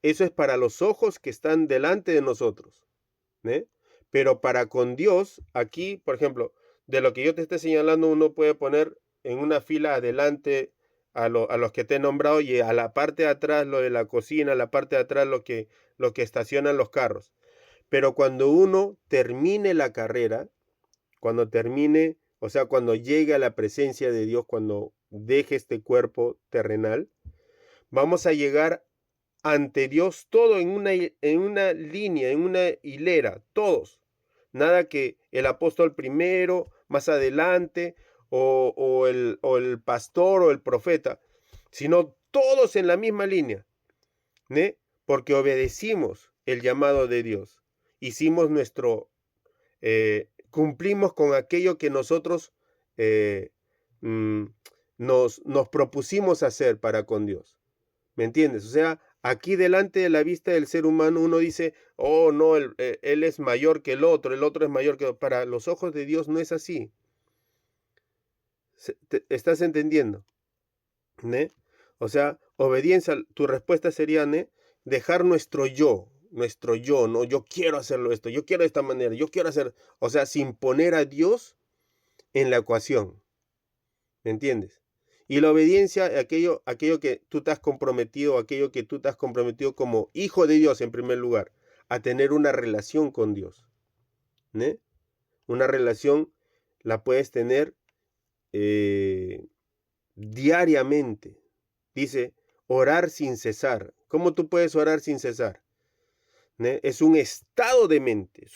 Eso es para los ojos que están delante de nosotros. ¿Eh? Pero para con Dios, aquí, por ejemplo, de lo que yo te esté señalando, uno puede poner en una fila adelante a los que te he nombrado y a la parte de atrás lo de la cocina, a la parte de atrás lo que estacionan los carros. Pero cuando uno termine la carrera, cuando termine, o sea, cuando llegue a la presencia de Dios, cuando deje este cuerpo terrenal, vamos a llegar ante Dios todo en una línea, en una hilera, todos. Nada que el apóstol primero, más adelante, o el pastor o el profeta, sino todos en la misma línea, ¿no? Porque obedecimos el llamado de Dios. Hicimos cumplimos con aquello que nosotros nos propusimos hacer para con Dios. ¿Me entiendes? O sea, aquí delante de la vista del ser humano uno dice, oh no, él es mayor que el otro es mayor que el otro. Para los ojos de Dios no es así. ¿Estás entendiendo? ¿Ne? O sea, obediencia, tu respuesta sería, ¿ne? Dejar nuestro yo, no, yo quiero hacerlo esto, yo quiero de esta manera, yo quiero hacer, o sea, sin poner a Dios en la ecuación. ¿Me entiendes? Y la obediencia, aquello que tú te has comprometido, aquello que tú te has comprometido como hijo de Dios en primer lugar, a tener una relación con Dios. ¿Ne? Una relación la puedes tener diariamente. Dice, orar sin cesar. ¿Cómo tú puedes orar sin cesar? ¿Ne? Es un estado de mente,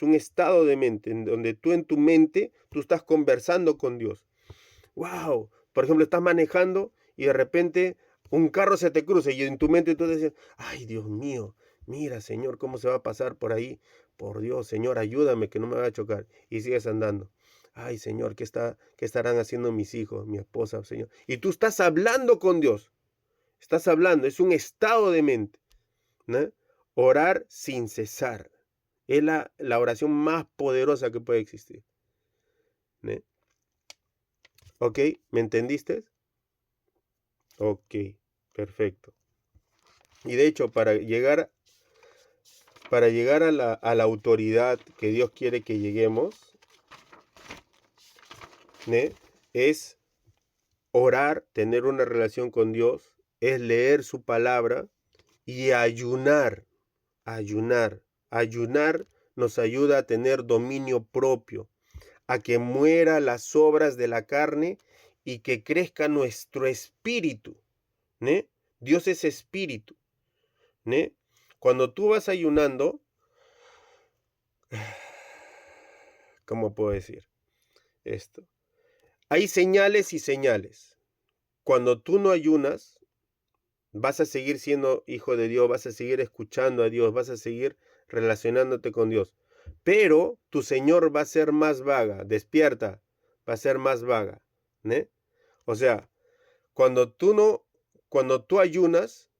en donde tú en tu mente, tú estás conversando con Dios. ¡Wow! Por ejemplo, estás manejando y de repente un carro se te cruza y en tu mente tú dices, ay, Dios mío, mira, Señor, cómo se va a pasar por ahí. Por Dios, Señor, ayúdame que no me vaya a chocar. Y sigues andando. Ay, Señor, ¿qué estarán haciendo mis hijos, mi esposa, Señor? Y tú estás hablando con Dios. Estás hablando, es un estado de mente, ¿no? Orar sin cesar. Es la oración más poderosa que puede existir, ¿no? ¿Ok? ¿Me entendiste? Ok, perfecto. Y de hecho, para llegar a la autoridad que Dios quiere que lleguemos, ¿ne? Es orar, tener una relación con Dios, es leer su palabra y ayunar. Ayunar nos ayuda a tener dominio propio, a que muera las obras de la carne y que crezca nuestro espíritu. ¿Ne? Dios es espíritu. ¿Ne? Cuando tú vas ayunando, ¿cómo puedo decir esto? Hay señales y señales. Cuando tú no ayunas, vas a seguir siendo hijo de Dios, vas a seguir escuchando a Dios, vas a seguir relacionándote con Dios. Pero tu Señor va a ser más vaga, despierta, va a ser más vaga. ¿Ne? O sea, cuando tú ayunas,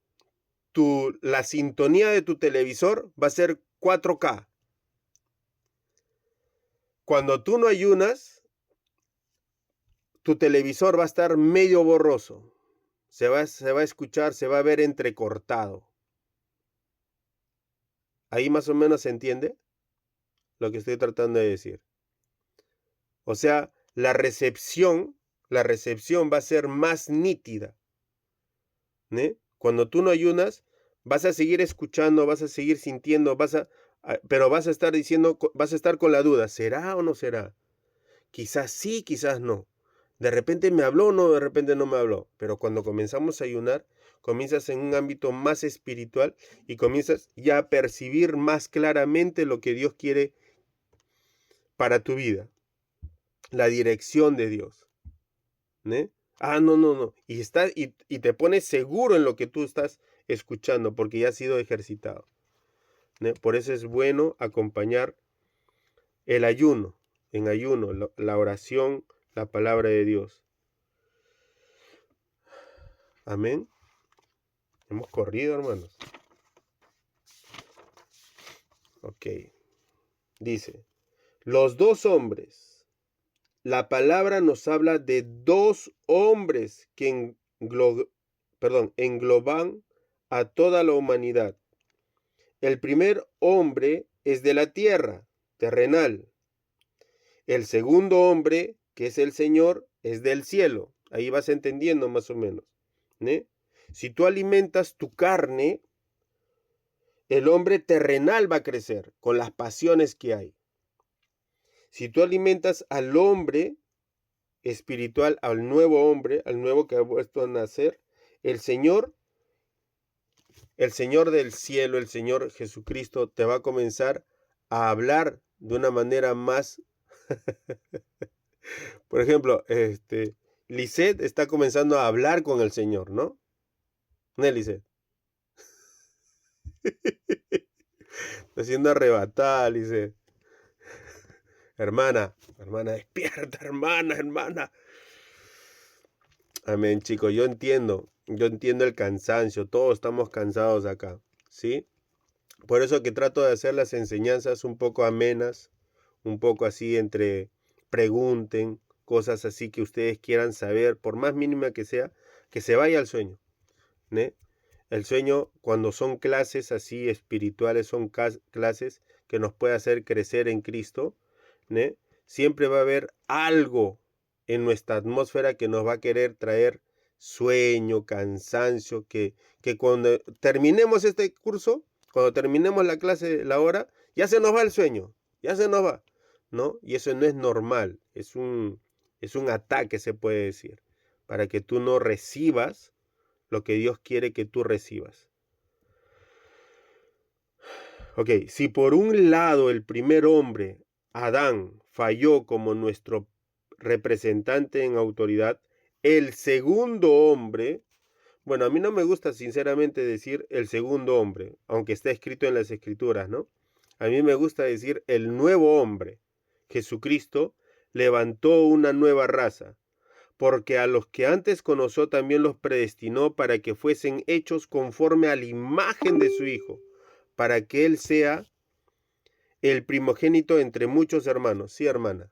la sintonía de tu televisor va a ser 4K. Cuando tú no ayunas, tu televisor va a estar medio borroso. Se va a escuchar, se va a ver entrecortado. Ahí más o menos se entiende lo que estoy tratando de decir. O sea, la recepción va a ser más nítida. ¿Ne? Cuando tú no ayunas, vas a seguir escuchando, vas a seguir sintiendo, pero vas a estar diciendo, vas a estar con la duda, ¿será o no será? Quizás sí, quizás no. De repente me habló o no, de repente no me habló. Pero cuando comenzamos a ayunar, comienzas en un ámbito más espiritual y comienzas ya a percibir más claramente lo que Dios quiere para tu vida. La dirección de Dios. ¿Ne? Ah, no. Y te pones seguro en lo que tú estás escuchando porque ya has sido ejercitado. ¿Ne? Por eso es bueno acompañar el ayuno, en ayuno, la oración, la palabra de Dios. Amén. Hemos corrido, hermanos. Ok. Dice, los dos hombres. La palabra nos habla de dos hombres que engloban a toda la humanidad. El primer hombre es de la tierra, terrenal. El segundo hombre, que es el Señor, es del cielo. Ahí vas entendiendo más o menos. Si tú alimentas tu carne, el hombre terrenal va a crecer con las pasiones que hay. Si tú alimentas al hombre espiritual, al nuevo hombre, al nuevo que ha vuelto a nacer, el Señor del cielo, el Señor Jesucristo, te va a comenzar a hablar de una manera más... Por ejemplo, Lisette está comenzando a hablar con el Señor, ¿no? ¿No, Lisette? Está siendo arrebatada, Lisette. Hermana, despierta, hermana. Amén, chicos, yo entiendo el cansancio, todos estamos cansados acá, ¿sí? Por eso que trato de hacer las enseñanzas un poco amenas, un poco así entre pregunten, cosas así que ustedes quieran saber, por más mínima que sea, que se vaya al sueño, ¿né? El sueño, cuando son clases así espirituales, son clases que nos puede hacer crecer en Cristo, ¿né? Siempre va a haber algo en nuestra atmósfera que nos va a querer traer sueño, cansancio, que cuando terminemos este curso, cuando terminemos la clase, la hora, ya se nos va el sueño, ya se nos va, ¿no? Y eso no es normal, es un ataque, se puede decir, para que tú no recibas lo que Dios quiere que tú recibas. Ok, si por un lado el primer hombre, Adán, falló como nuestro representante en autoridad, el segundo hombre, bueno, a mí no me gusta sinceramente decir el segundo hombre, aunque está escrito en las escrituras, ¿no? A mí me gusta decir el nuevo hombre. Jesucristo levantó una nueva raza, porque a los que antes conoció también los predestinó para que fuesen hechos conforme a la imagen de su Hijo, para que Él sea el primogénito entre muchos hermanos. Sí, hermana.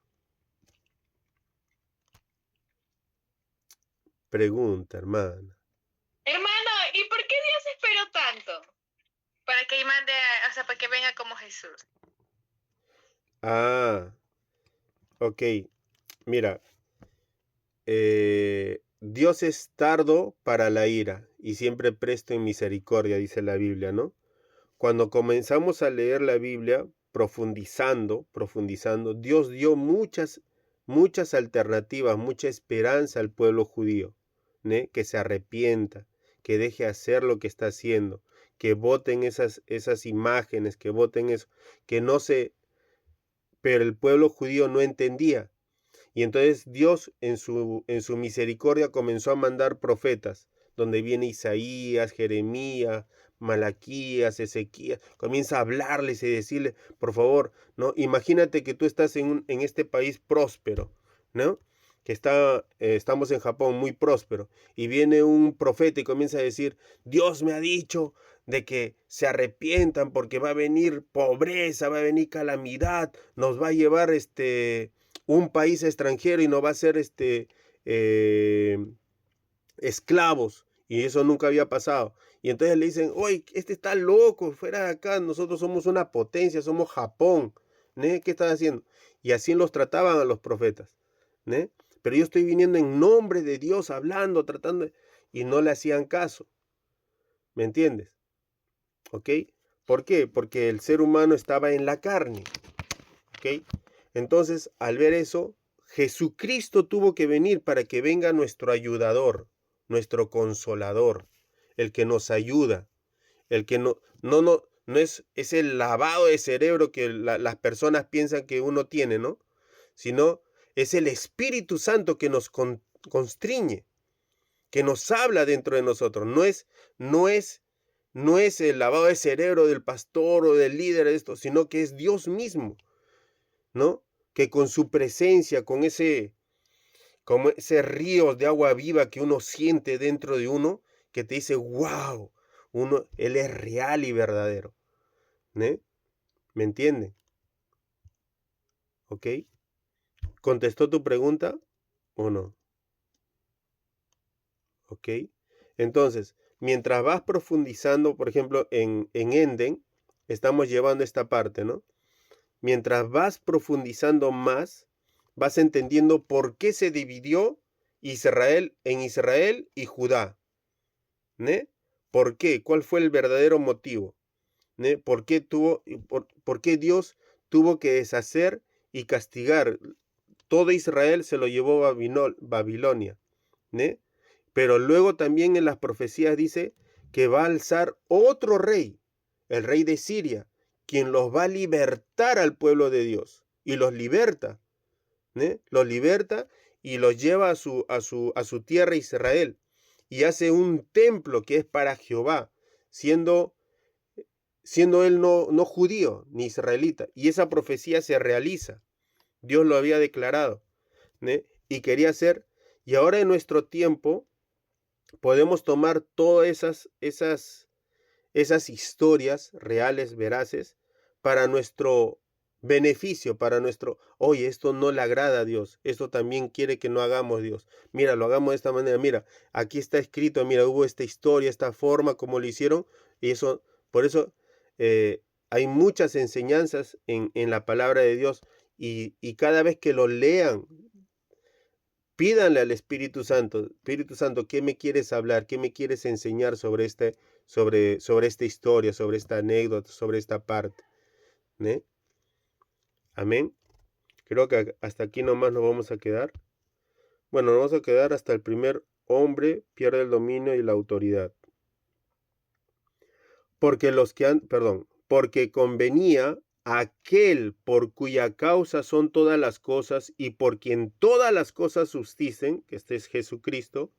Pregunta, hermana. Hermano, ¿y por qué Dios esperó tanto? Para que mande, para que venga como Jesús. Ah, ok. Mira, Dios es tardo para la ira y siempre presto en misericordia, dice la Biblia, ¿no? Cuando comenzamos a leer la Biblia, profundizando, Dios dio muchas alternativas, mucha esperanza al pueblo judío, ¿né? Que se arrepienta, que deje hacer lo que está haciendo, que voten esas imágenes, que voten eso, que no se... Pero el pueblo judío no entendía. Y entonces Dios en su misericordia comenzó a mandar profetas, donde viene Isaías, Jeremías, Malaquías, Ezequías, comienza a hablarles y decirles, por favor, ¿no? Imagínate que tú estás en este país próspero, ¿no? Que estamos en Japón muy próspero, y viene un profeta y comienza a decir, Dios me ha dicho de que se arrepientan porque va a venir pobreza, va a venir calamidad, nos va a llevar un país extranjero y no va a ser esclavos, y eso nunca había pasado. Y entonces le dicen, oye, este está loco, fuera de acá, nosotros somos una potencia, somos Japón, ¿né? ¿Qué estás haciendo? Y así los trataban a los profetas, ¿né? Pero yo estoy viniendo en nombre de Dios, hablando, tratando, y no le hacían caso. ¿Me entiendes? ¿Ok? ¿Por qué? Porque el ser humano estaba en la carne. ¿Ok? Entonces, al ver eso, Jesucristo tuvo que venir para que venga nuestro ayudador, nuestro consolador, el que nos ayuda, el que no es el lavado de cerebro que las personas piensan que uno tiene, ¿no? Sino es el Espíritu Santo que nos constriñe, que nos habla dentro de nosotros. No es el lavado de cerebro del pastor o del líder de esto, sino que es Dios mismo, ¿no? Que con su presencia, como ese río de agua viva que uno siente dentro de uno, que te dice, wow, Él es real y verdadero, ¿né? ¿Me entienden? ¿Ok? ¿Contestó tu pregunta o no? ¿Ok? Entonces, mientras vas profundizando, por ejemplo, en Enden, estamos llevando esta parte, ¿no? Mientras vas profundizando más, vas entendiendo por qué se dividió Israel en Israel y Judá. ¿Ne? ¿Por qué? ¿Cuál fue el verdadero motivo? ¿Ne? ¿Por qué Dios tuvo que deshacer y castigar? Todo Israel se lo llevó a Babilonia. ¿Ne? Pero luego también en las profecías dice que va a alzar otro rey, el rey de Siria, quien los va a libertar al pueblo de Dios. Y los liberta. ¿Ne? Los liberta y los lleva a su tierra Israel. Y hace un templo que es para Jehová, siendo él no judío ni israelita. Y esa profecía se realiza. Dios lo había declarado, ¿ne? Y quería hacer. Y ahora en nuestro tiempo podemos tomar todas esas historias reales, veraces, para nuestro beneficio, para nuestro, oye, esto no le agrada a Dios, esto también quiere que no hagamos Dios. Mira, lo hagamos de esta manera, mira, aquí está escrito, mira, hubo esta historia, esta forma como lo hicieron, y eso, por eso hay muchas enseñanzas en la palabra de Dios, y cada vez que lo lean, pídanle al Espíritu Santo, ¿qué me quieres hablar? ¿Qué me quieres enseñar sobre esta historia, sobre esta anécdota, sobre esta parte? ¿Ne? Amén. Creo que hasta aquí nomás nos vamos a quedar. Bueno, nos vamos a quedar hasta el primer hombre pierde el dominio y la autoridad. Porque porque convenía aquel por cuya causa son todas las cosas y por quien todas las cosas subsisten, que este es Jesucristo,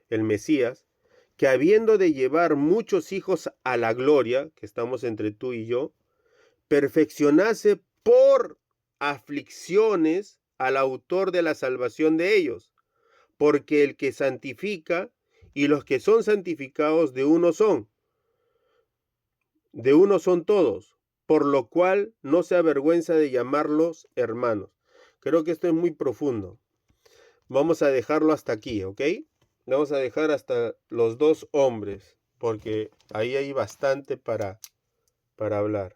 el Mesías, que habiendo de llevar muchos hijos a la gloria, que estamos entre tú y yo, perfeccionase por aflicciones al autor de la salvación de ellos, porque el que santifica y los que son santificados de uno son todos, por lo cual no se avergüenza de llamarlos hermanos. Creo que esto es muy profundo. Vamos a dejarlo hasta aquí, ¿ok? Vamos a dejar hasta los dos hombres, porque ahí hay bastante para hablar.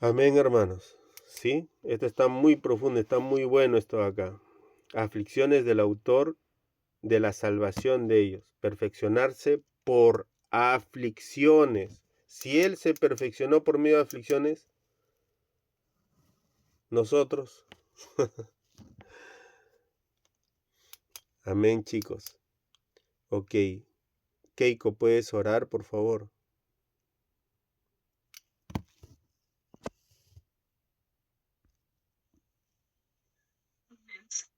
Amén, hermanos. ¿Sí? Esto está muy profundo, está muy bueno esto acá. Aflicciones del autor de la salvación de ellos. Perfeccionarse por aflicciones. Si Él se perfeccionó por medio de aflicciones, nosotros. Amén, chicos. Ok. Keiko, ¿puedes orar, por favor?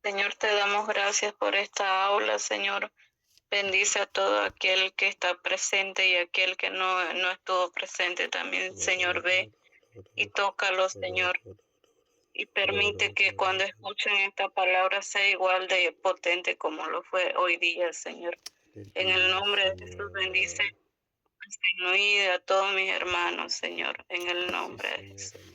Señor, te damos gracias por esta aula, Señor. Bendice a todo aquel que está presente y aquel que no estuvo presente también, Señor, ve y tócalo, Señor. Y permite que cuando escuchen esta palabra sea igual de potente como lo fue hoy día, Señor. En el nombre de Jesús bendice a Luis y a todos mis hermanos, Señor. En el nombre de Jesús.